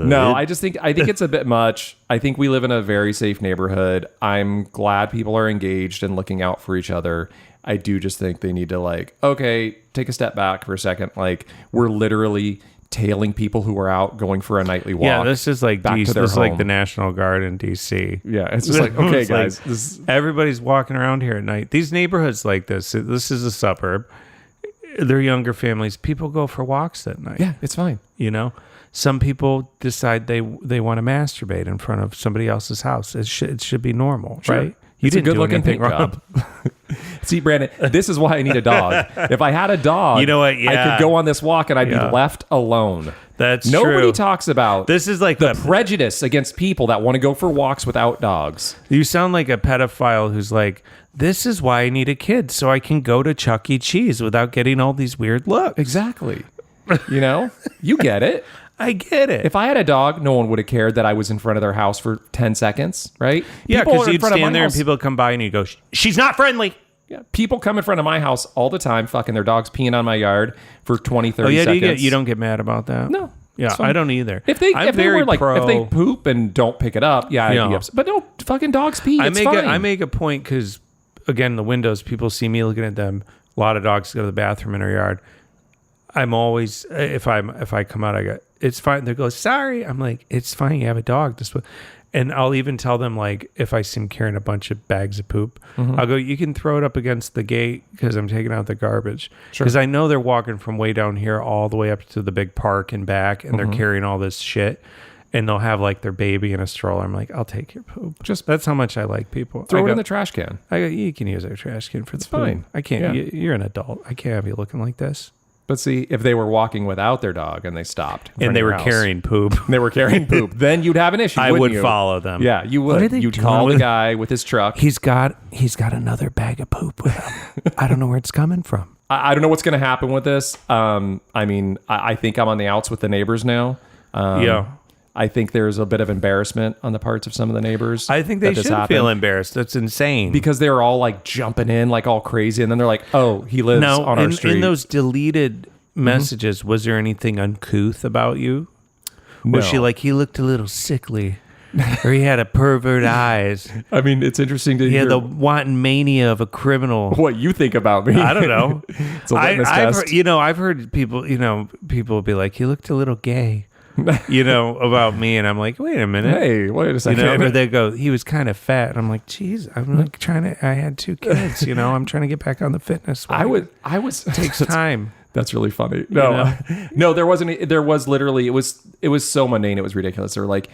No, I think it's a bit much. I think we live in a very safe neighborhood. I'm glad people are engaged and looking out for each other. I do just think they need to okay, take a step back for a second. Like, we're literally tailing people who are out going for a nightly walk. Yeah, this is like back DC, to their this is like home. the National Guard in DC. Yeah, it's just like, okay, It's like, guys. everybody's walking around here at night. These neighborhoods like this is a suburb. They're younger families. People go for walks at night. Yeah, it's fine. You know, some people decide they want to masturbate in front of somebody else's house. It should be normal, Sure. right? You It's a didn't do good-looking anything paint wrong. job. See, Brandon, this is why I need a dog. If I had a dog, You know what? I Yeah. could go on this walk and I'd Yeah. be left alone. That's Nobody true. talks about This is like the prejudice against people that want to go for walks without dogs. You sound like a pedophile who's like, this is why I need a kid, so I can go to Chuck E. Cheese without getting all these weird looks. Exactly. You get it. I get it. If I had a dog, no one would have cared that I was in front of their house for 10 seconds, right? Yeah, People because are in you'd front of my stand there and house. people come by and you go, she's not friendly. Yeah, people come in front of my house all the time, fucking their dogs peeing on my yard for 20, 30 Oh, yeah, seconds. you don't get mad about that? No. Yeah, it's fine. I don't either. If they I'm if they very were like pro, if they poop and don't pick it up, yeah, I'd be upset. But no, fucking dogs pee. It's fine. I make a point because, again, the windows, people see me looking at them. A lot of dogs go to the bathroom in our yard. I'm always, if I come out, I go, it's fine. They go, sorry. I'm like, it's fine. You have a dog. And I'll even tell them, like, if I see them carrying a bunch of bags of poop, I'll go, you can throw it up against the gate because I'm taking out the garbage. Because I know they're walking from way down here all the way up to the big park and back, and they're carrying all this shit. And they'll have like their baby in a stroller. I'm like, I'll take your poop. That's how much I like people. Throw it in the trash can. I go, you can use our trash can for the poop. fine. I can't. Yeah. You're an adult. I can't have you looking like this. But see, if they were walking without their dog and they stopped And they were carrying poop. they were carrying poop, then you'd have an issue. I wouldn't would you? follow them. Yeah, you What are would. they You'd doing call the with- guy with his truck. He's got another bag of poop with him. I don't know where it's coming from. I don't know what's going to happen with this. I mean, I think I'm on the outs with the neighbors now. Yeah. I think there's a bit of embarrassment on the parts of some of the neighbors. I think they that this should happened. feel embarrassed. That's insane. Because they were all like jumping in like all crazy. And then they're like, oh, he lives now, on our street. in those deleted messages, was there anything uncouth about you? Was she like, he looked a little sickly? Or he had a pervert eyes? I mean, it's interesting to He hear had the wanton mania of a criminal. what you think about me. I don't know. It's a litmus I've test. heard, I've heard people be like, he looked a little gay, about me. And I'm like, wait a minute. Hey, wait a second. Or they go, he was kind of fat. And I'm like, geez, I'm like I had 2 kids, I'm trying to get back on the fitness. I was Takes time. That's really funny. No, no, there wasn't. There was literally. It was so mundane. It was ridiculous. They're like,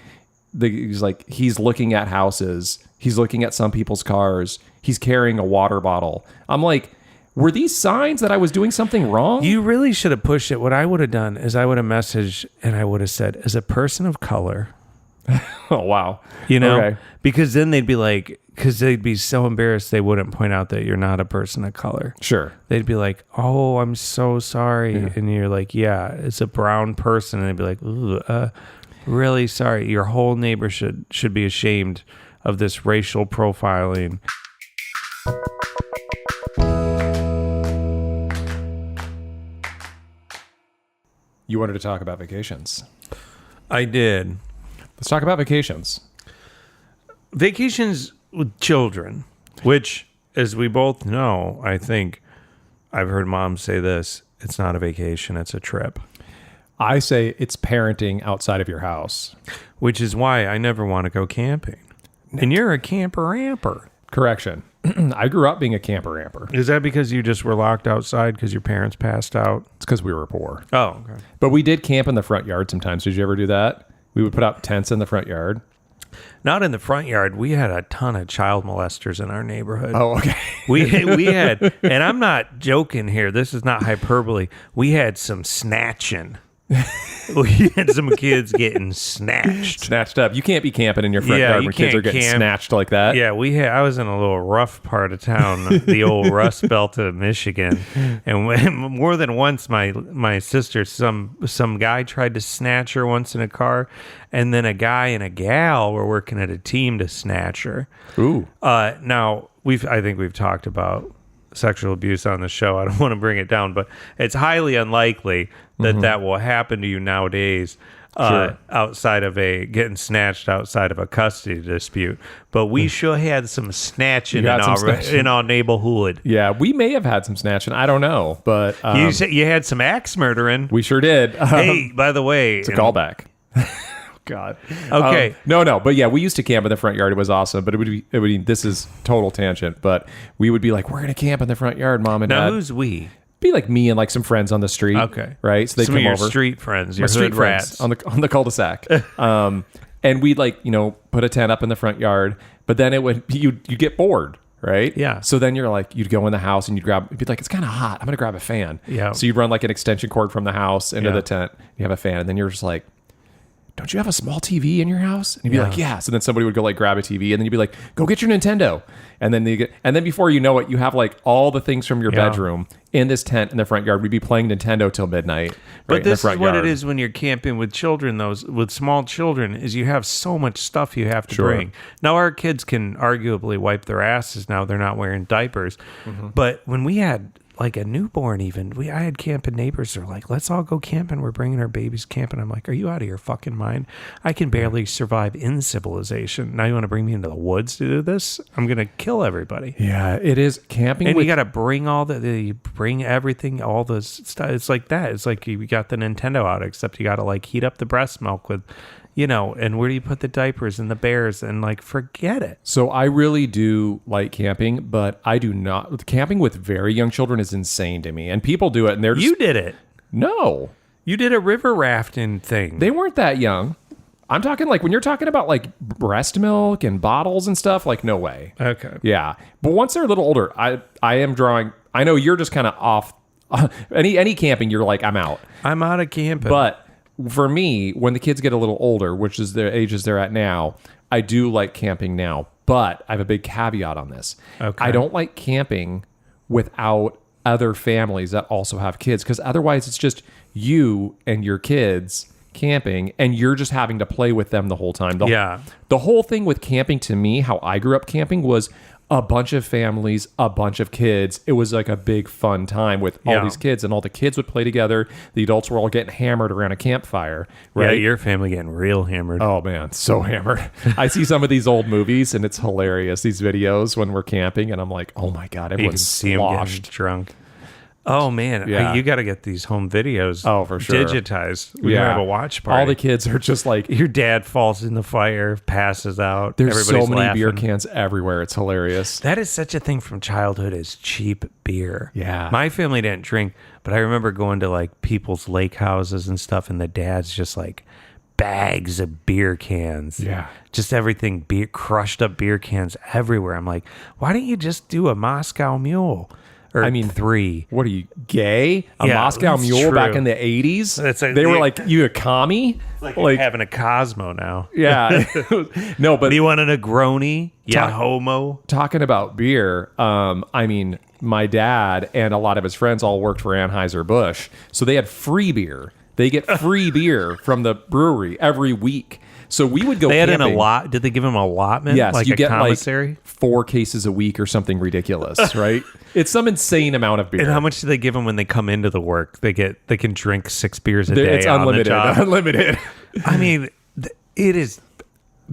he's looking at houses. He's looking at some people's cars. He's carrying a water bottle. I'm like, were these signs that I was doing something wrong? You really should have pushed it. What I would have done is I would have messaged and I would have said, as a person of color, Oh wow. Okay. Because then they'd be like, because they'd be so embarrassed they wouldn't point out that you're not a person of color. Sure. They'd be like, oh, I'm so sorry. Yeah. And you're like, yeah, it's a brown person. And they'd be like, ooh, really sorry. Your whole neighbor should be ashamed of this racial profiling. You wanted to talk about vacations. I did. Let's talk about vacations. Vacations with children, which, as we both know, I think I've heard moms say this, it's not a vacation, it's a trip. I say it's parenting outside of your house. Which is why I never want to go camping. And you're a camper-amper. Correction. I grew up being a camper-amper. Is that because you just were locked outside because your parents passed out? It's because we were poor. Oh, okay. But we did camp in the front yard sometimes. Did you ever do that? We would put out tents in the front yard. Not in the front yard. We had a ton of child molesters in our neighborhood. Oh, okay. We had, and I'm not joking here. This is not hyperbole. We had some snatching. We had some kids getting Snatched up. You can't be camping in your front yard when kids are getting snatched like that. Yeah, I was in a little rough part of town, the old Rust Belt of Michigan, and more than once, my sister, some guy tried to snatch her once in a car, and then a guy and a gal were working at a team to snatch her. Ooh. Now I think we've talked about sexual abuse on the show. I don't want to bring it down, but it's highly unlikely that that will happen to you neighdays outside of getting snatched outside of a custody dispute. But we sure had some snatching in our neighborhood. Yeah, we may have had some snatching. I don't know, but You said you had some axe murdering. we sure did. Hey, by the way, it's a callback. God. Okay. No. But yeah, we used to camp in the front yard. It was awesome. But it would be, this is total tangent, but we would be like, we're going to camp in the front yard, Mom and Dad. Now, who's we? Be like me and like some friends on the street. Okay. Right. So they Some come of your over. street friends, your My street hood friends rats. on the cul-de-sac. And we'd like, put a tent up in the front yard, but then you get bored. Right? Yeah. So then you'd go in the house and you'd be like, it's kind of hot. I'm going to grab a fan. Yeah. So you'd run like an extension cord from the house into Yeah. the tent. You have a fan. And then you're just like, don't you have a small TV in your house? And you'd be like, yeah. So then somebody would go like grab a TV, and then you'd be like, go get your Nintendo. And then before you know it, you have like all the things from your bedroom in this tent in the front yard. We'd be playing Nintendo till midnight. But this is what it is when you're camping with children, with small children, is you have so much stuff you have to bring. Now, our kids can arguably wipe their asses now. They're not wearing diapers. Mm-hmm. But when we had like a newborn even, I had camping neighbors that were like, let's all go camping. We're bringing our babies camping. I'm like, are you out of your fucking mind? I can barely survive in civilization. Now you want to bring me into the woods to do this? I'm going to kill everybody. Yeah, it is camping. And you got to bring you bring everything, all the stuff. It's like that. It's like you got the Nintendo out, except you got to like heat up the breast milk with, and where do you put the diapers and the bears, and like, forget it. So I really do like camping, but I do not. Camping with very young children is insane to me. And people do it, and they're just... You did it. No. You did a river rafting thing. They weren't that young. I'm talking like when you're talking about like breast milk and bottles and stuff, like no way. Okay. Yeah. But once they're a little older, I am drawing... I know you're just kind of off... any camping, you're like, I'm out. I'm out of camping. But... for me, when the kids get a little older, which is their ages they're at now, I do like camping now. But I have a big caveat on this. Okay. I don't like camping without other families that also have kids, because otherwise it's just you and your kids camping, and you're just having to play with them the whole time. The whole thing with camping, to me, how I grew up camping, was a bunch of families, a bunch of kids. It was like a big fun time with all these kids, and all the kids would play together. The adults were all getting hammered around a campfire, right? Yeah, your family getting real hammered. Oh man, so hammered. I see some of these old movies and it's hilarious, these videos when we're camping, and I'm like, oh my God, you can everyone's see them getting drunk. Oh man, Yeah. You got to get these home videos. Oh, for sure. Digitized. We have a watch party. All the kids are just like, your dad falls in the fire, passes out. there's Everybody's so many laughing. beer cans everywhere. It's hilarious. That is such a thing from childhood, is cheap beer. Yeah. My family didn't drink, but I remember going to like people's lake houses and stuff, and the dad's just like bags of beer cans. Yeah. Just everything, crushed up beer cans everywhere. I'm like, why don't you just do a Moscow Mule? Or I mean, 3. What are you, gay? A Yeah, Moscow that's Mule true. back in the 80s? They were like, you a commie? Like having a Cosmo now. Yeah. No, but Do you want a Negroni? Yeah, Talk- homo. talking about beer, I mean, my dad and a lot of his friends all worked for Anheuser-Busch, so they had free beer. They get free beer from the brewery every week. So we would go They had camping. an allot. Did they give him an allotment? Yes, like you a get commissary? like 4 cases a week or something ridiculous, right? It's some insane amount of beer. And how much do they give them when they come into the work? They can drink 6 beers a day. It's on unlimited. The job. Unlimited. I mean, it is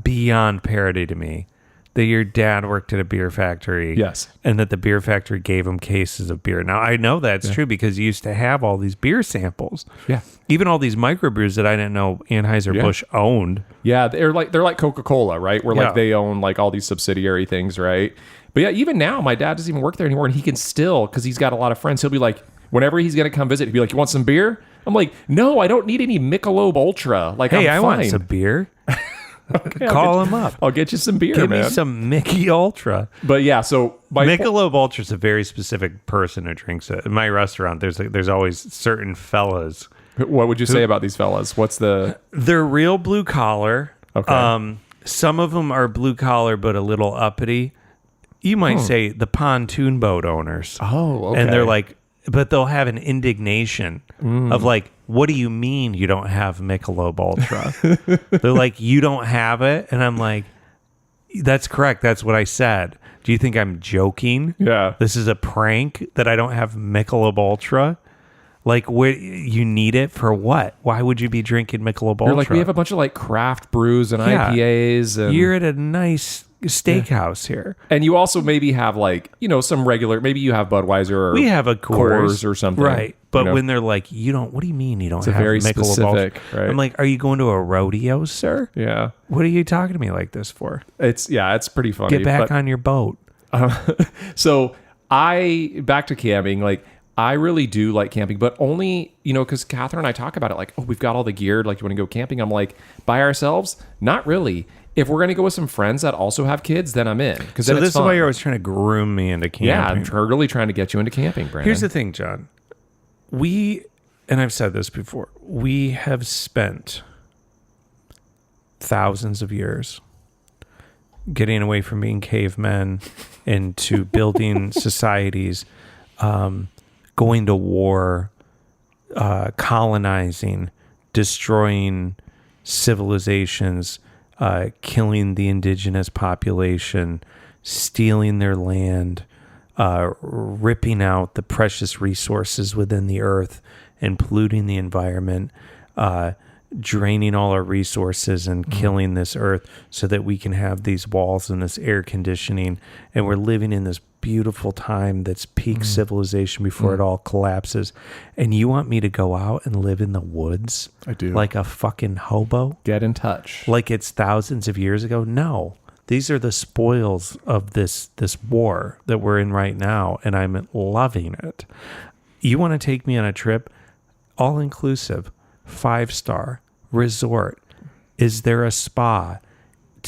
beyond parody to me that your dad worked at a beer factory. Yes. And that the beer factory gave him cases of beer. Now, I know that's true because you used to have all these beer samples. Yeah. Even all these microbrews that I didn't know Anheuser-Busch owned. Yeah, they're like Coca-Cola, right? Where like they own like all these subsidiary things, right? But yeah, even now, my dad doesn't even work there anymore, and he can still, because he's got a lot of friends, he'll be like, whenever he's going to come visit, he'll be like, you want some beer? I'm like, no, I don't need any Michelob Ultra. Like, hey, I want some beer. Okay, Call him up. I'll get you some beer, Give man. me some Mickey Ultra. But yeah, so Michelob Ultra is a very specific person who drinks it. In my restaurant, there's always certain fellas. What would you say about these fellas? They're real blue collar. Okay. Some of them are blue collar, but a little uppity. You might say the pontoon boat owners. Oh, okay. And they're like, but they'll have an indignation of like, what do you mean you don't have Michelob Ultra? They're like, you don't have it? And I'm like, that's correct. That's what I said. Do you think I'm joking? Yeah. This is a prank that I don't have Michelob Ultra? Like, you need it for what? Why would you be drinking Michelob Ultra? You're like, we have a bunch of like craft brews and IPAs. And you're at a nice steakhouse here. And you also maybe have like, some regular, maybe you have Budweiser or we have a Coors or something. Right. But when they're like, what do you mean you don't have very Michelob specific, Ultra? right? I'm like, are you going to a rodeo, sir? Yeah. What are you talking to me like this for? It's pretty funny. Get back on your boat. So back to camping, like I really do like camping, but only, because Catherine and I talk about it like, oh, we've got all the gear. Like, you want to go camping? I'm like, by ourselves? Not really. If we're going to go with some friends that also have kids, then I'm in. So this is why you're always trying to groom me into camping. Yeah, I'm really trying to get you into camping, Brandon. Here's the thing, John. And I've said this before, we have spent thousands of years getting away from being cavemen into building societies, going to war, colonizing, destroying civilizations, killing the indigenous population, stealing their land, ripping out the precious resources within the earth and polluting the environment, draining all our resources and killing this earth so that we can have these walls and this air conditioning. And we're living in this beautiful time that's peak civilization before it all collapses. And you want me to go out and live in the woods? I do. Like a fucking hobo? Get in touch. Like it's thousands of years ago? No. These are the spoils of this war that we're in right now, and I'm loving it. You want to take me on a trip? All inclusive, 5-star resort. Is there a spa?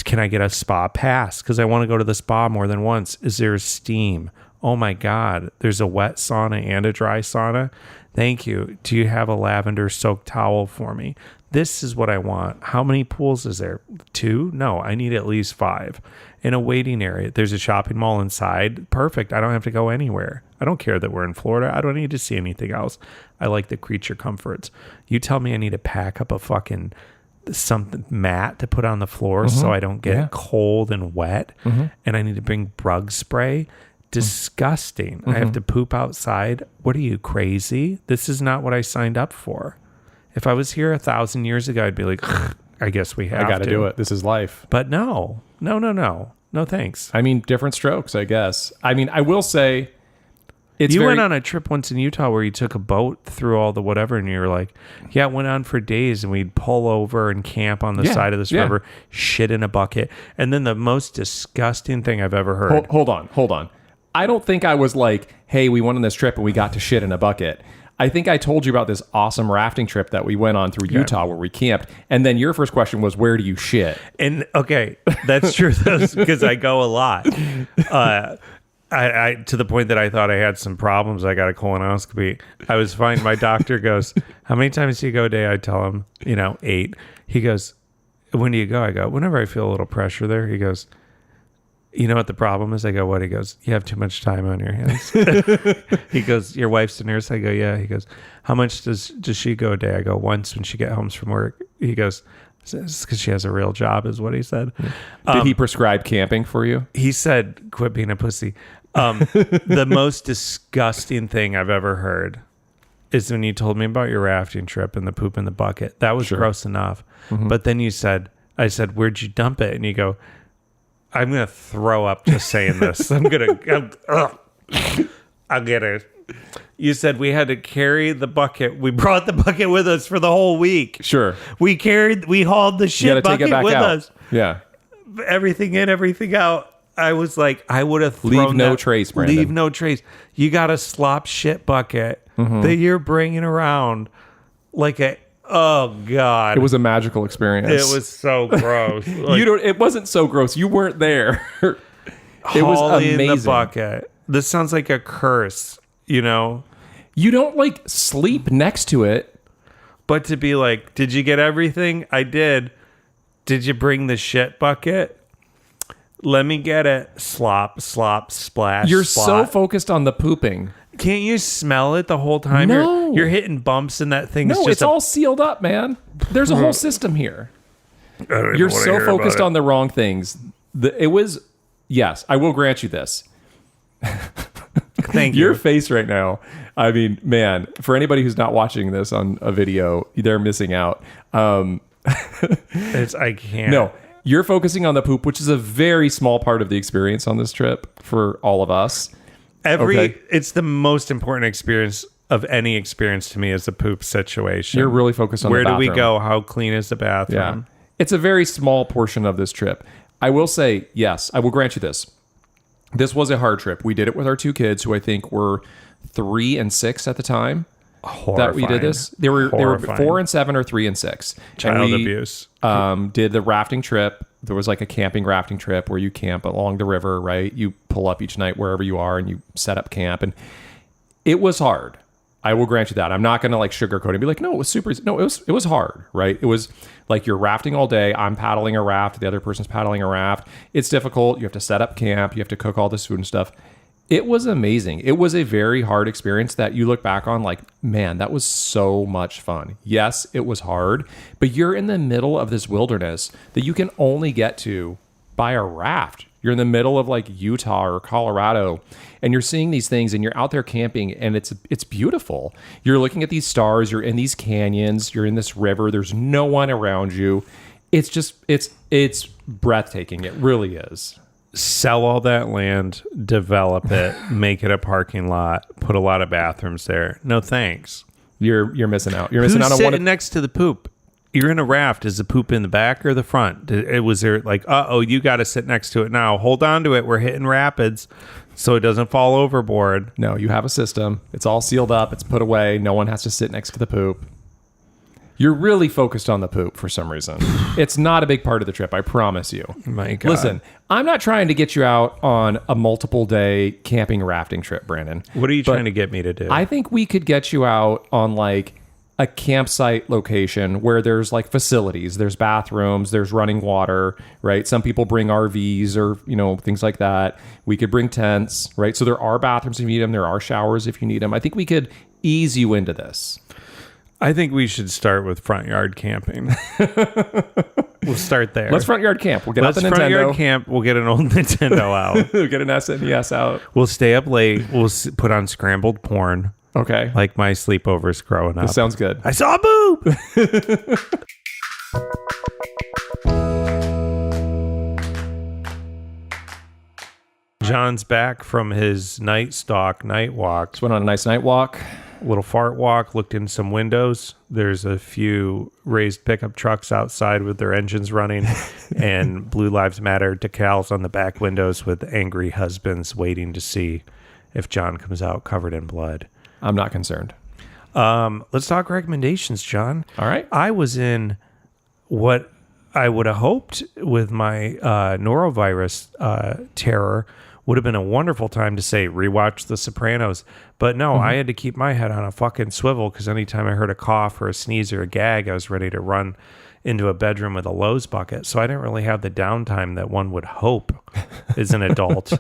Can I get a spa pass? Because I want to go to the spa more than once. Is there steam? Oh my God, there's a wet sauna and a dry sauna. Thank you. Do you have a lavender soaked towel for me? This is what I want. How many pools is there? 2? No, I need at least 5. In a waiting area, there's a shopping mall inside. Perfect. I don't have to go anywhere. I don't care that we're in Florida. I don't need to see anything else. I like the creature comforts. You tell me I need to pack up a fucking something mat to put on the floor so I don't get cold and wet, and I need to bring bug spray. Disgusting. I have to poop outside. What are you, crazy? This is not what I signed up for. If I was here 1,000 years ago, I'd be like, I guess we have to. I got to do it. This is life. But no, thanks. I mean, different strokes, I guess. I mean, I will say, you went on a trip once in Utah where you took a boat through all the whatever, and you were like, yeah, it went on for days, and we'd pull over and camp on the side of this river, shit in a bucket. And then the most disgusting thing I've ever heard. Hold on. I don't think I was like, hey, we went on this trip and we got to shit in a bucket. I think I told you about this awesome rafting trip that we went on through Utah where we camped. And then your first question was, where do you shit? And okay, that's true because I go a lot. I to the point that I thought I had some problems. I got a colonoscopy. I was fine. My doctor goes, how many times do you go a day? I tell him, 8. He goes, when do you go? I go, whenever I feel a little pressure there. He goes, you know what the problem is? I go, what? He goes, you have too much time on your hands. He goes, your wife's a nurse? I go, yeah. He goes, how much does she go a day? I go, once when she gets home from work. He goes, it's because she has a real job, is what he said. Did he prescribe camping for you? He said, quit being a pussy. The most disgusting thing I've ever heard is when you told me about your rafting trip and the poop in the bucket. That was gross enough. But then I said, where'd you dump it? And you go, I'm gonna throw up just saying this. I'm gonna. You said we had to carry the bucket. We brought the bucket with us for the whole week. Sure. We hauled the shit bucket with us. Yeah. Everything in, everything out. I was like, I would have thrown Leave no trace, Brandon. Leave no trace. You got a slop shit bucket that you're bringing around like oh God. It was a magical experience. It was so gross. Like, it wasn't so gross. You weren't there. It was amazing. In the bucket. This sounds like a curse, you know? You don't like sleep next to it. But to be like, did you get everything? I did. Did you bring the shit bucket? Let me get it. Slop, slop, splash. You're splat. so focused on the pooping. Can't you smell it the whole time? No. You're hitting bumps and that thing. No, it's all sealed up, man. There's a whole system here. You're so focused on the wrong things. Yes, I will grant you this. Thank you. Your face right now. I mean, man, for anybody who's not watching this on a video, they're missing out. I can't. No, you're focusing on the poop, which is a very small part of the experience on this trip for all of us. It's the most important experience of any experience to me is a poop situation. You're really focused on where the bathroom. do we go? How clean is the bathroom? Yeah. It's a very small portion of this trip. I will say, yes, I will grant you this. This was a hard trip. We did it with our two kids, who I think were 3 and 6 at the time. Horrifying. That we did this. They were 4 and 7 or 3 and 6. Child abuse. Did the rafting trip. There was like a camping rafting trip where you camp along the river, right? You pull up each night wherever you are and you set up camp. And it was hard. I will grant you that. I'm not going to like sugarcoat it and be like, no, it was super. No, it was hard, right? It was like you're rafting all day. I'm paddling a raft. The other person's paddling a raft. It's difficult. You have to set up camp. You have to cook all this food and stuff. It was amazing. It was a very hard experience that you look back on like, man, that was so much fun. Yes, it was hard, but you're in the middle of this wilderness that you can only get to by a raft. You're in the middle of like Utah or Colorado, and you're seeing these things and you're out there camping, and it's beautiful. You're looking at these stars, you're in these canyons, you're in this river, there's no one around you. It's just it's breathtaking. It really is. Sell all that land, develop it, make it a parking lot, put a lot of bathrooms there. No thanks. You're missing out. You're missing out on sitting next to the poop. You're in a raft. Is the poop in the back or the front? Was there like, you got to sit next to it now. Hold on to it. We're hitting rapids so it doesn't fall overboard. No, you have a system. It's all sealed up. It's put away. No one has to sit next to the poop. You're really focused on the poop for some reason. It's not a big part of the trip, I promise you. My God. Listen, I'm not trying to get you out on a multiple day camping rafting trip, Brandon. What are you trying to get me to do? I think we could get you out on like a campsite location where there's like facilities, there's bathrooms, there's running water, right? Some people bring RVs or, things like that. We could bring tents, right? So there are bathrooms if you need them. There are showers if you need them. I think we could ease you into this. I think we should start with front yard camping. We'll start there. Let's front yard camp. We'll get out the Nintendo. Front yard camp. We'll get an old Nintendo out. We'll get an SNES out. We'll stay up late. We'll put on scrambled porn. Okay. Like my sleepovers growing up. This sounds good. I saw a boob. John's back from his night walk. Just went on a nice night walk. Little fart walk, looked in some windows. There's a few raised pickup trucks outside with their engines running and Blue Lives Matter decals on the back windows with angry husbands waiting to see if John comes out covered in blood. I'm not concerned. Let's talk recommendations, John. All right. I was in what I would have hoped with my norovirus terror would have been a wonderful time to say rewatch The Sopranos. But no, I had to keep my head on a fucking swivel because anytime I heard a cough or a sneeze or a gag, I was ready to run into a bedroom with a Lowe's bucket. So I didn't really have the downtime that one would hope as an adult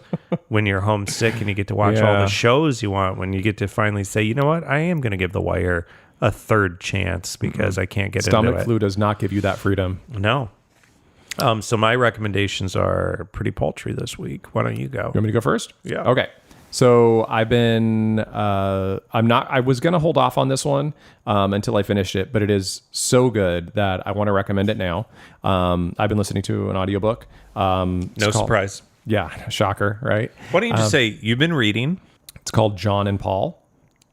when you're homesick and you get to watch all the shows you want, when you get to finally say, you know what, I am going to give The Wire a third chance because I can't get into it. Stomach flu does not give you that freedom. No. So my recommendations are pretty paltry this week. Why don't you go? You want me to go first? Yeah. Okay. So I was going to hold off on this one until I finished it, but it is so good that I want to recommend it now. I've been listening to an audiobook. No surprise. Yeah. Shocker. Right. Why don't you just say you've been reading? It's called John and Paul,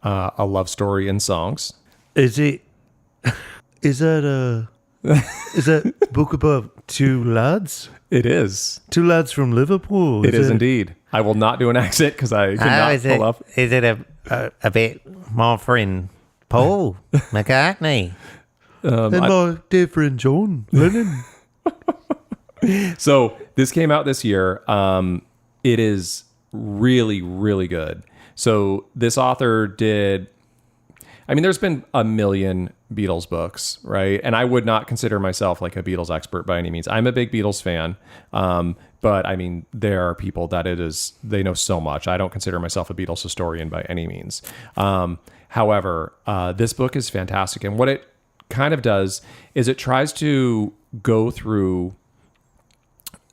a love story in songs. Is that book about two lads? It is. Two lads from Liverpool. It is indeed. I will not do an accent because I cannot pull up. Is it a bit more friend Paul McCartney? And my dear friend John Lennon. So this came out this year. It is really, really good. So this author did... I mean, there's been a million Beatles books, right? And I would not consider myself like a Beatles expert by any means. I'm a big Beatles fan. But I mean, there are people that they know so much. I don't consider myself a Beatles historian by any means. However, this book is fantastic. And what it kind of does is it tries to go through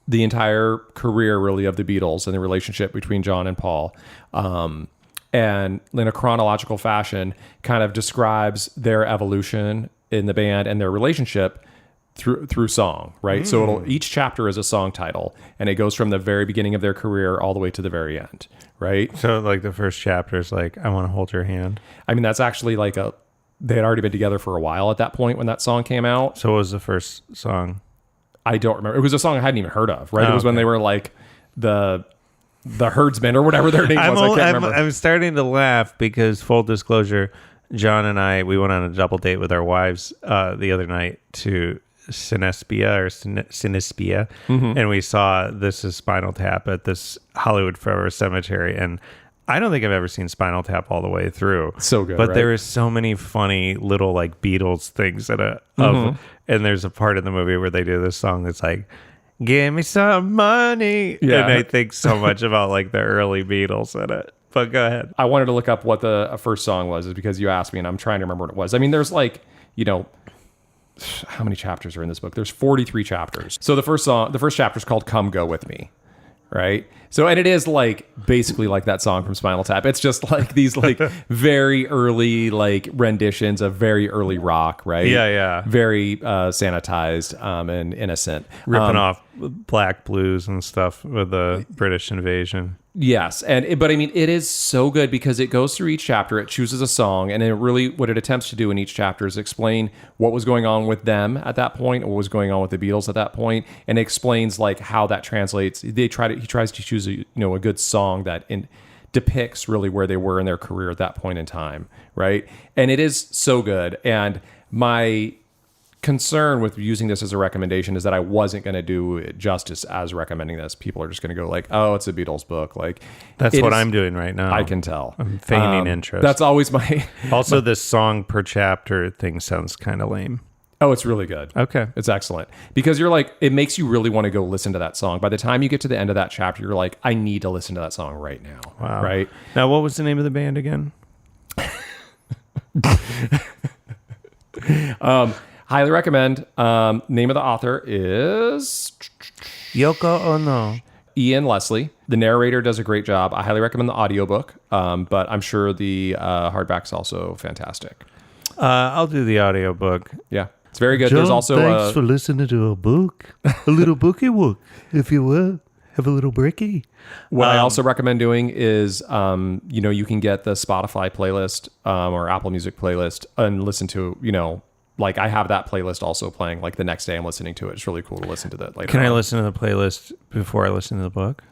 the entire career really of the Beatles and the relationship between John and Paul. And in a chronological fashion, kind of describes their evolution in the band and their relationship through song, right? So each chapter is a song title, and it goes from the very beginning of their career all the way to the very end, right? So like the first chapter is like, I want to hold your hand. I mean, that's actually like they had already been together for a while at that point when that song came out. So what was the first song? I don't remember. It was a song I hadn't even heard of, right? It was when they were like the herdsmen or whatever their name was. I can't remember. I'm starting to laugh because, full disclosure, John and we went on a double date with our wives the other night to Cinespia, and we saw This Is Spinal Tap at this Hollywood Forever Cemetery, and I don't think I've ever seen Spinal Tap all the way through. So good, but right? There is so many funny little like Beatles things and there's a part in the movie where they do this song that's like, give me some money. Yeah. And I think so much about like the early Beatles in it. But go ahead. I wanted to look up what the first song was is because you asked me and I'm trying to remember what it was. I mean, there's like, how many chapters are in this book? There's 43 chapters. So the first chapter is called Come Go With Me. Right. So, and it is like basically like that song from Spinal Tap. It's just like these like very early like renditions of very early rock. Right. Yeah. Very sanitized and innocent. Ripping off black blues and stuff with the British invasion. Yes. But I mean, it is so good because it goes through each chapter, it chooses a song, and what it attempts to do in each chapter is explain what was going on with them at that point, or what was going on with the Beatles at that point, and it explains like how that translates. He tries to choose a good song that depicts really where they were in their career at that point in time, right? And it is so good. And my concern with using this as a recommendation is that I wasn't going to do it justice as recommending this. People are just going to go like, oh, it's a Beatles book. Like that's what I'm doing right now. I can tell. I'm feigning interest. That's always my... Also, this song per chapter thing sounds kind of lame. Oh, it's really good. Okay. It's excellent. Because you're like, it makes you really want to go listen to that song. By the time you get to the end of that chapter, you're like, I need to listen to that song right now. Wow. Right? Now, what was the name of the band again? Highly recommend. Name of the author is Yoko Ono. Ian Leslie. The narrator does a great job. I highly recommend the audiobook, but I'm sure the hardback's also fantastic. I'll do the audiobook. Yeah, it's very good. John, There's also thanks for listening to a book, a little bookie book, if you will. Have a little bricky. What I also recommend doing is, you can get the Spotify playlist or Apple Music playlist and listen to, like I have that playlist also playing like the next day I'm listening to it. It's really cool to listen to that later. Can I listen to the playlist before I listen to the book?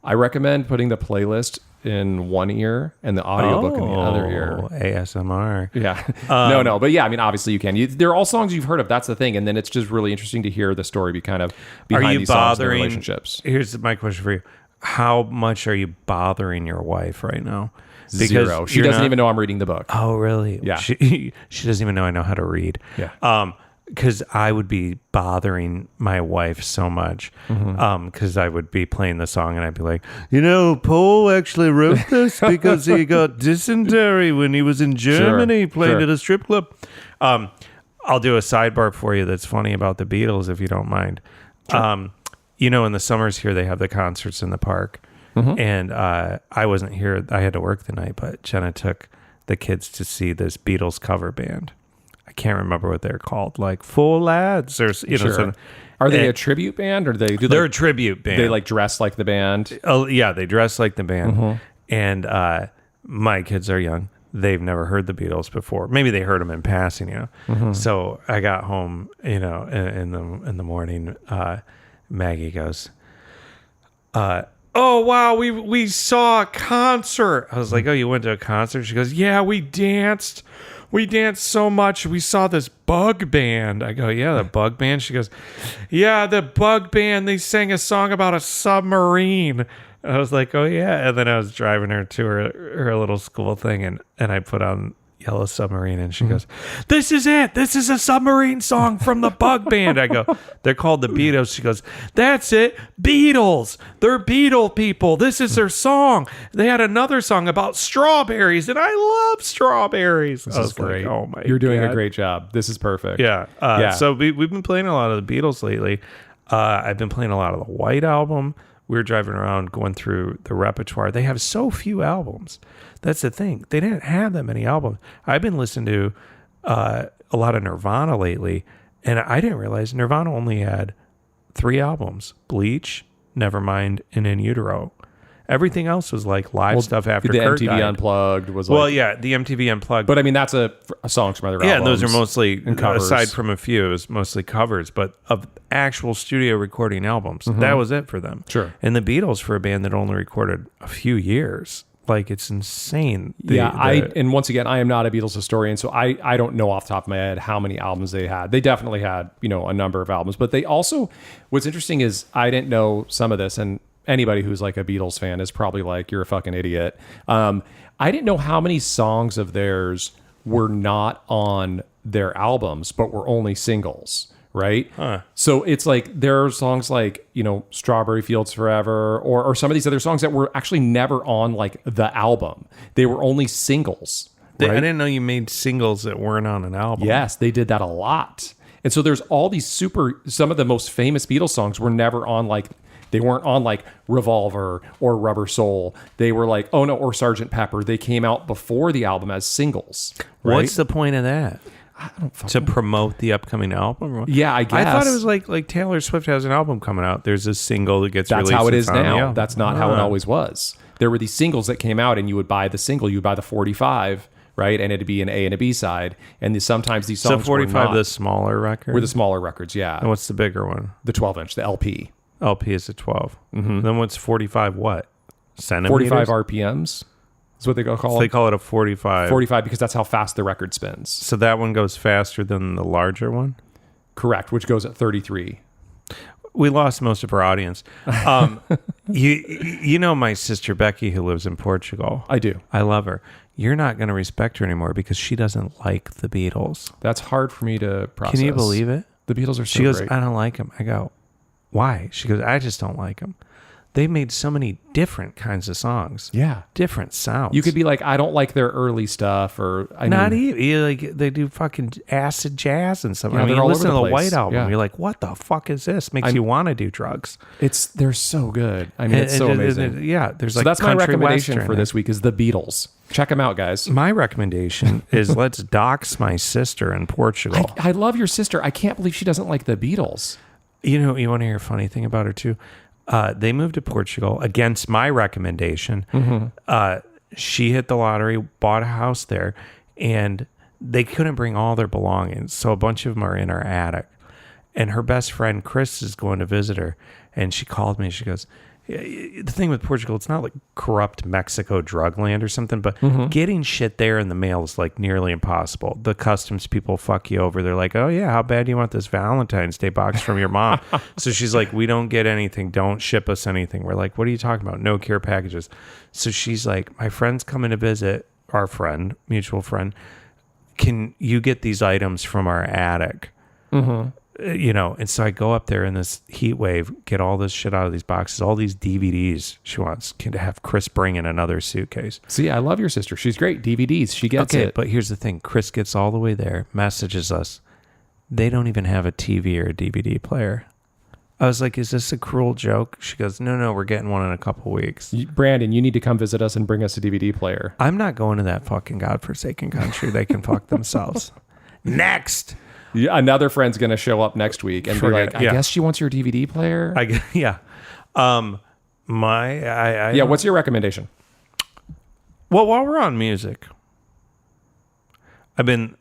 I recommend putting the playlist in one ear and the audiobook in the other ear. ASMR. Yeah. No. But yeah, I mean, obviously you can. They're all songs you've heard of. That's the thing. And then it's just really interesting to hear the story behind these songs and their relationships. Here's my question for you. How much are you bothering your wife right now? Because zero. She doesn't even know I'm reading the book. Oh, really? Yeah. She doesn't even know I know how to read. Yeah. Because I would be bothering my wife so much. Because I would be playing the song and I'd be like, Paul actually wrote this because he got dysentery when he was in Germany playing at a strip club. I'll do a sidebar for you that's funny about the Beatles, if you don't mind. Sure. In the summers here, they have the concerts in the park. And I wasn't here. I had to work the night, but Jenna took the kids to see this Beatles cover band. I can't remember what they're called, like Full Lads or something. Are they a tribute band, or they're a tribute band? They like dress like the band. Oh yeah, they dress like the band. And my kids are young. They've never heard the Beatles before. Maybe they heard them in passing, So I got home, in the morning. Maggie goes, "Oh wow, we saw a concert." I was like, "Oh, you went to a concert?" She goes, "Yeah, we danced. We danced so much. We saw this bug band." I go, "Yeah, the bug band?" She goes, "Yeah, the bug band. They sang a song about a submarine." I was like, "Oh yeah." And then I was driving her to her little school thing, and I put on Yellow Submarine, and she goes, "This is it. This is a submarine song from the bug band." I go, "They're called the Beatles." She goes, "That's it. Beatles. They're Beatle people. This is their song. They had another song about strawberries, and I love strawberries." This is great. Like, "Oh my You're doing God." a great job. This is perfect. Yeah. So we've been playing a lot of the Beatles lately. I've been playing a lot of the White Album. We were driving around going through the repertoire. They have so few albums. That's the thing. They didn't have that many albums. I've been listening to a lot of Nirvana lately, and I didn't realize Nirvana only had 3 albums: Bleach, Nevermind, and In Utero. Everything else was like live stuff after the Kurt MTV died. Unplugged was like... the MTV Unplugged. But I mean, that's a songs from other albums. Yeah, those are mostly, covers. aside from a few, it was mostly covers, but of actual studio recording albums, that was it for them. Sure. And the Beatles, for a band that only recorded a few years, like, it's insane. And once again, I am not a Beatles historian, so I don't know off the top of my head how many albums they had. They definitely had, a number of albums, but they also, what's interesting is I didn't know some of this, and anybody who's like a Beatles fan is probably like, "You're a fucking idiot." I didn't know how many songs of theirs were not on their albums, but were only singles, right? So it's like there are songs like, Strawberry Fields Forever, or some of these other songs that were actually never on like the album. They were only singles. Right? I didn't know you made singles that weren't on an album. Yes, they did that a lot. And so there's all these some of the most famous Beatles songs were never on like... They weren't on like Revolver or Rubber Soul. They were like, or Sgt. Pepper. They came out before the album as singles. Right? What's the point of that? To promote the upcoming album? Yeah, I guess. I thought it was like Taylor Swift has an album coming out. There's a single that gets released. That's how it is on now. That's not how it always was. There were these singles that came out, and you would buy the single. You would buy the 45, right? And it'd be an A and a B side. And sometimes these songs 45, the smaller record? Were the smaller records, yeah. And what's the bigger one? The 12-inch, the LP. LP is a 12. Then what's 45 what? Centimeters? 45 RPMs is what they call So it. they call it a 45. 45 because that's how fast the record spins. So that one goes faster than the larger one? Correct, which goes at 33. We lost most of our audience. You know my sister Becky, who lives in Portugal. I do. I love her. You're not going to respect her anymore because she doesn't like the Beatles. That's hard for me to process. Can you believe it? The Beatles are so She goes, great. "I don't like them." I go, "Why?" She goes, "I just don't like them. They made so many different kinds of songs. Yeah. Different sounds. You could be like, I don't like their early stuff, or Not even like they do fucking acid jazz and stuff. Yeah, I mean, they're you all listen to over the the place. White Album, Yeah. you're like, what the fuck is this? Makes you want to do drugs. they're so good. I mean, it's so amazing. Yeah, there's So like that's my country recommendation western for this week is the Beatles. Check them out, guys. My recommendation is let's dox my sister in Portugal. I love your sister. I can't believe she doesn't like the Beatles. You want to hear a funny thing about her too? They moved to Portugal against my recommendation. She hit the lottery, bought a house there, and they couldn't bring all their belongings. So a bunch of them are in our attic. And her best friend, Chris, is going to visit her. And she called me. She goes, the thing with Portugal, it's not like corrupt Mexico drug land or something, but getting shit there in the mail is like nearly impossible. The customs people fuck you over. They're like, "Oh yeah, how bad do you want this Valentine's Day box from your mom?" So she's like, "We don't get anything. Don't ship us anything." We're like, "What are you talking about? No care packages." So she's like, "My friend's coming to visit, our friend, mutual friend. Can you get these items from our attic?" And so I go up there in this heat wave, get all this shit out of these boxes, all these DVDs she wants to have Chris bring in another suitcase. See, I love your sister. She's great. DVDs. She gets it. But here's the thing. Chris gets all the way there, messages us. They don't even have a TV or a DVD player. I was like, is this a cruel joke? She goes, no, we're getting one in a couple weeks. Brandon, you need to come visit us and bring us a DVD player. I'm not going to that fucking godforsaken country. They can fuck themselves. Next. Yeah, another friend's going to show up next week and be like, I guess she wants your DVD player. Yeah. What's your recommendation? Well, while we're on music, I'm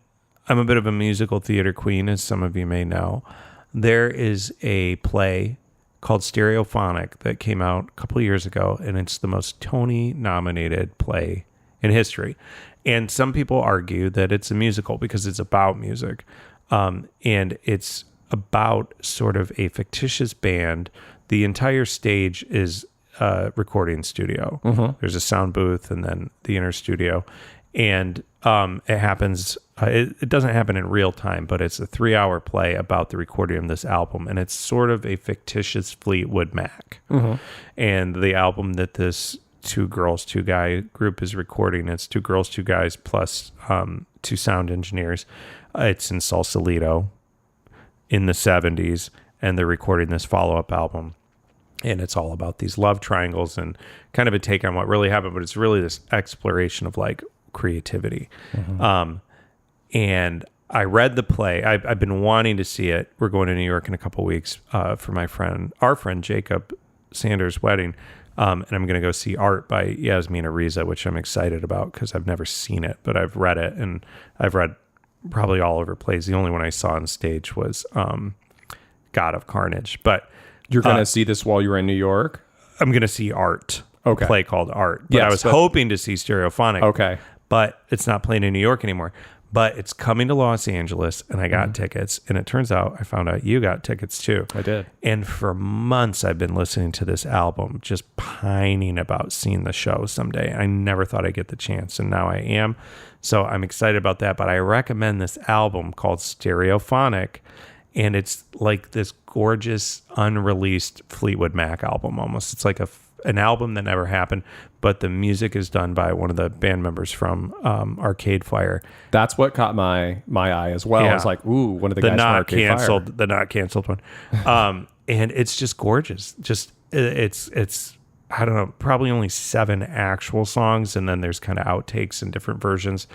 a bit of a musical theater queen, as some of you may know. There is a play called Stereophonic that came out a couple of years ago, and it's the most Tony-nominated play in history. And some people argue that it's a musical because it's about music. And it's about sort of a fictitious band. The entire stage is a recording studio. Mm-hmm. There's a sound booth and then the inner studio. And it happens, it doesn't happen in real time, but it's a 3-hour play about the recording of this album. And it's sort of a fictitious Fleetwood Mac. Mm-hmm. And the album that this 2 girls, 2 guy group is recording, it's 2 girls, 2 guys plus 2 sound engineers. It's in Sausalito in the 70s, and they're recording this follow-up album. And it's all about these love triangles and kind of a take on what really happened, but it's really this exploration of like creativity. Mm-hmm. And I read the play. I've been wanting to see it. We're going to New York in a couple weeks for our friend Jacob Sanders' wedding. And I'm going to go see Art by Yasmin Ariza, which I'm excited about because I've never seen it, but I've read it, and I've read probably all of her plays. The only one I saw on stage was God of Carnage. But you're going to see this while you're in New York? I'm going to see Art. Okay. Play called Art. But I was hoping to see Stereophonic. Okay. But it's not playing in New York anymore. But it's coming to Los Angeles, and I got tickets. And it turns out I found out you got tickets too. I did. And for months, I've been listening to this album, just pining about seeing the show someday. I never thought I'd get the chance, and now I am. So I'm excited about that. But I recommend this album called Stereophonic, and it's like this gorgeous, unreleased Fleetwood Mac album almost. It's like an album that never happened, but the music is done by one of the band members from Arcade Fire. That's what caught my eye as well. Yeah. I was like, ooh, one of the guys from Arcade Fire. The not canceled one. And it's just gorgeous. Just it's I don't know, probably only 7 actual songs, and then there's kind of outtakes and different versions.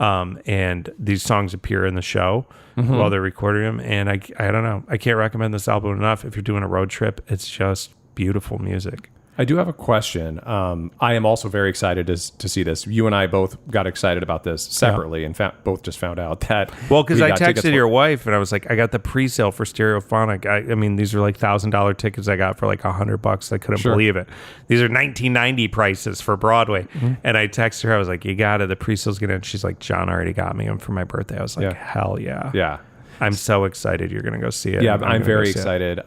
And these songs appear in the show while they're recording them. And I don't know, I can't recommend this album enough. If you're doing a road trip, it's just beautiful music. I do have a question. I am also very excited to see this. You and I both got excited about this separately, and both just found out that. Well, because I texted your wife and I was like, I got the pre-sale for Stereophonic. I mean, these are like $1,000 tickets I got for like $100. I couldn't believe it. These are 1990 prices for Broadway. Mm-hmm. And I texted her. I was like, you got it. The pre-sale's gonna. And she's like, John already got me them for my birthday. I was like, hell yeah. Yeah. I'm so excited you're gonna go see it. Yeah, I'm very excited.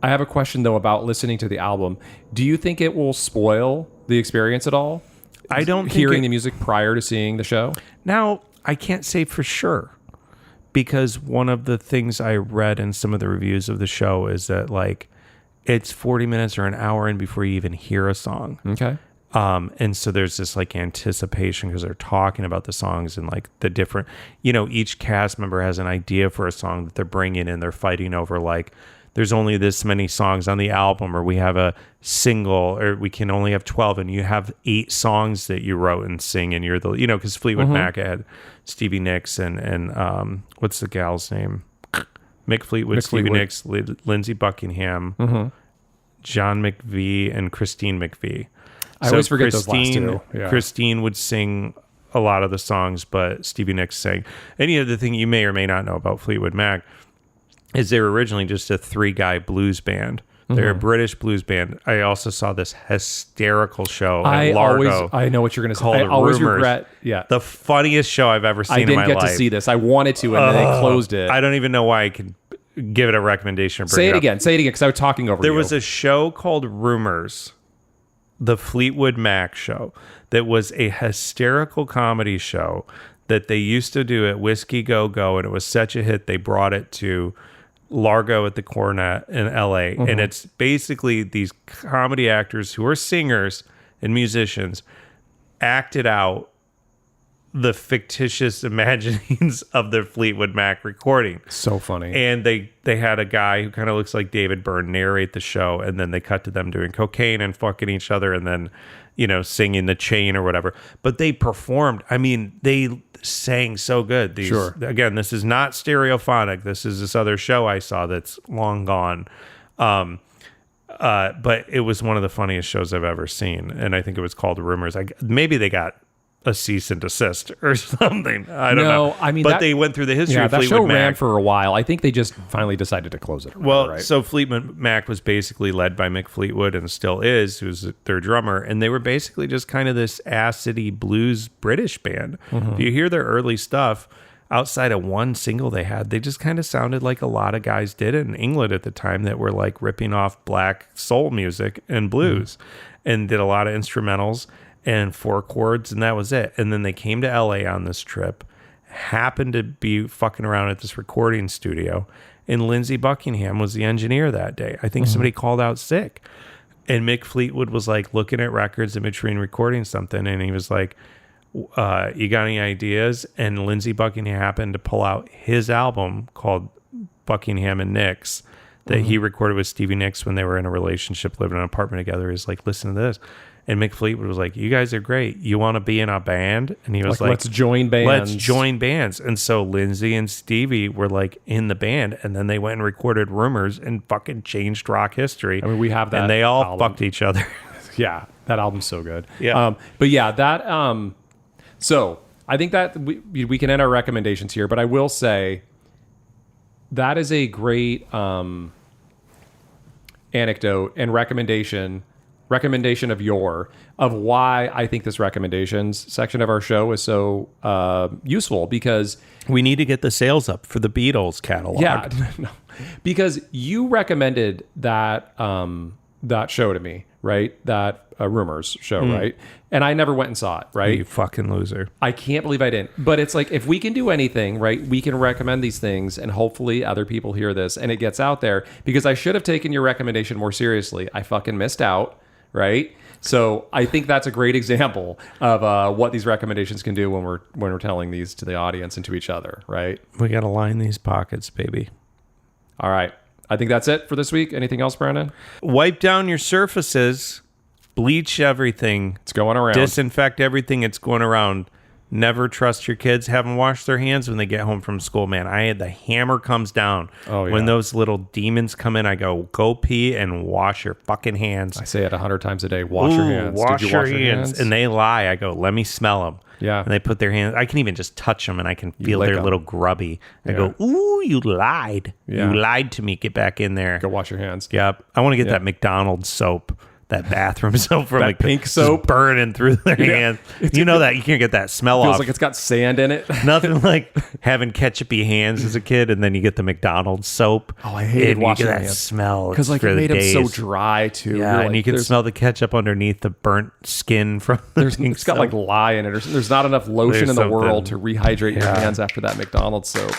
I have a question, though, about listening to the album. Do you think it will spoil the experience at all? I don't hearing the music prior to seeing the show? Now, I can't say for sure, because one of the things I read in some of the reviews of the show is that, like, it's 40 minutes or an hour in before you even hear a song. Okay. And so there's this, like, anticipation because they're talking about the songs and, like, the different... each cast member has an idea for a song that they're bringing in. They're fighting over, like... there's only this many songs on the album, or we have a single, or we can only have 12, and you have 8 songs that you wrote and sing, and you're the, because Fleetwood Mac had Stevie Nicks and what's the gal's name? Mick Fleetwood, Stevie Nicks, Lindsey Buckingham, John McVie, and Christine McVie. I always forget those last two. Yeah. Christine would sing a lot of the songs, but Stevie Nicks sang. Any other thing you may or may not know about Fleetwood Mac is they were originally just a 3-guy blues band. They're a British blues band. I also saw this hysterical show at Largo. I know what you're going to say. I always regret. Yeah. The funniest show I've ever seen in my life. I didn't get to see this. I wanted to, and then they closed it. I don't even know why I could give it a recommendation. Say it again, because I was talking over you. There was a show called Rumors, the Fleetwood Mac show, that was a hysterical comedy show that they used to do at Whiskey Go Go, and it was such a hit, they brought it to Largo at the Cornet in LA. And it's basically these comedy actors who are singers and musicians acted out the fictitious imaginings of the Fleetwood Mac recording. So funny. And they had a guy who kind of looks like David Byrne narrate the show, and then they cut to them doing cocaine and fucking each other, and then, singing The Chain or whatever. But they performed. I mean, they sang so good. Sure. Again, this is not Stereophonic. This is this other show I saw that's long gone. But it was one of the funniest shows I've ever seen, and I think it was called Rumors. Maybe they got a cease and desist or something. I don't know. I mean, but they went through the history of that Fleetwood show Mac. ran for a while. I think they just finally decided to close it. Right? So Fleetwood Mac was basically led by Mick Fleetwood, and still is, who's their drummer, and they were basically just kind of this acidy blues British band. If you hear their early stuff, outside of one single they had, they just kind of sounded like a lot of guys did in England at the time that were like ripping off black soul music and blues, and did a lot of instrumentals and 4 chords, and that was it. And then they came to LA on this trip, happened to be fucking around at this recording studio, and Lindsey Buckingham was the engineer that day. I think somebody called out sick, and Mick Fleetwood was like looking at records in between recording something, and he was like, you got any ideas? And Lindsey Buckingham happened to pull out his album called Buckingham and Nicks that he recorded with Stevie Nicks when they were in a relationship, living in an apartment together. He's like, listen to this. And Mick Fleetwood was like, you guys are great. You want to be in a band? And he was like, let's join bands. Let's join bands. And so Lindsey and Stevie were like in the band, and then they went and recorded Rumors and fucking changed rock history. I mean, we have that. And they all album. fucked each other. Yeah, that album's so good. Yeah. But yeah, that so I think that we can end our recommendations here, but I will say that is a great anecdote and recommendation of why I think this recommendations section of our show is so useful, because We need to get the sales up for the Beatles catalog. yeah, no, because you recommended that that show to me, right? That Rumors show, right? And I never went and saw it, right? You fucking loser. I can't believe I didn't. But it's like, if we can do anything, right, we can recommend these things, and hopefully other people hear this and it gets out there, because I should have taken your recommendation more seriously. I fucking missed out, right? So I think that's a great example of what these recommendations can do when we're telling these to the audience and to each other, right? We got to line these pockets, baby. All right. I think that's it for this week. Anything else, Brandon? Wipe down your surfaces. Bleach everything. It's going around. Disinfect everything. It's going around. Never trust your kids. Have them wash their hands when they get home from school, man. The hammer comes down. Oh, yeah. When those little demons come in, I go pee and wash your fucking hands. I say it 100 times a day. Wash your hands. Wash Did you your wash your hands. And they lie. I go, let me smell them. Yeah. And they put their hands, I can even just touch them and I can feel lick their 'em. little grubby. I Yeah. go, ooh, you lied. Yeah. You lied to me. Get back in there. Go wash your hands. Yep. I want to get Yeah. that McDonald's soap, that bathroom soap from That like pink just soap? burning through their hands. You know that you can't get that smell Feels off. like it's got sand in it. Nothing like having ketchupy hands as a kid, and then you get the McDonald's soap. Oh, I hated and you washing get my that hands. smell Because like for it made them so days. dry too. Yeah, You're and like, you can there's- smell the ketchup underneath the burnt skin from the pink It's got like soap. lye in it. There's not enough lotion There's in the world to something. rehydrate your Yeah. hands after that McDonald's soap.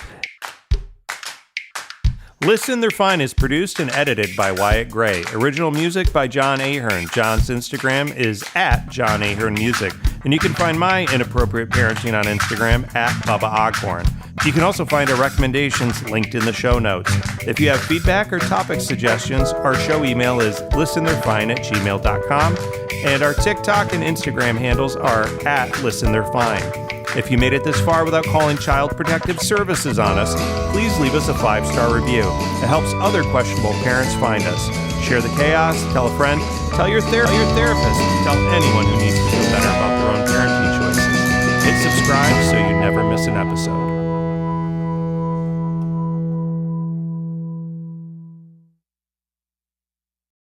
Listen, They're Fine is produced and edited by Wyatt Gray. Original music by John Ahern. John's Instagram is @JohnAhernMusic. And you can find my inappropriate parenting on Instagram @Bubba Ogborn. You can also find our recommendations linked in the show notes. If you have feedback or topic suggestions, our show email is listenthey'refine@gmail.com. And our TikTok and Instagram handles are @ListenThey'rFine. If you made it this far without calling Child Protective Services on us, please leave us a 5-star review. It helps other questionable parents find us. Share the chaos, tell a friend, tell your therapist, tell anyone who needs to feel better about their own parenting choices. Hit subscribe so you never miss an episode.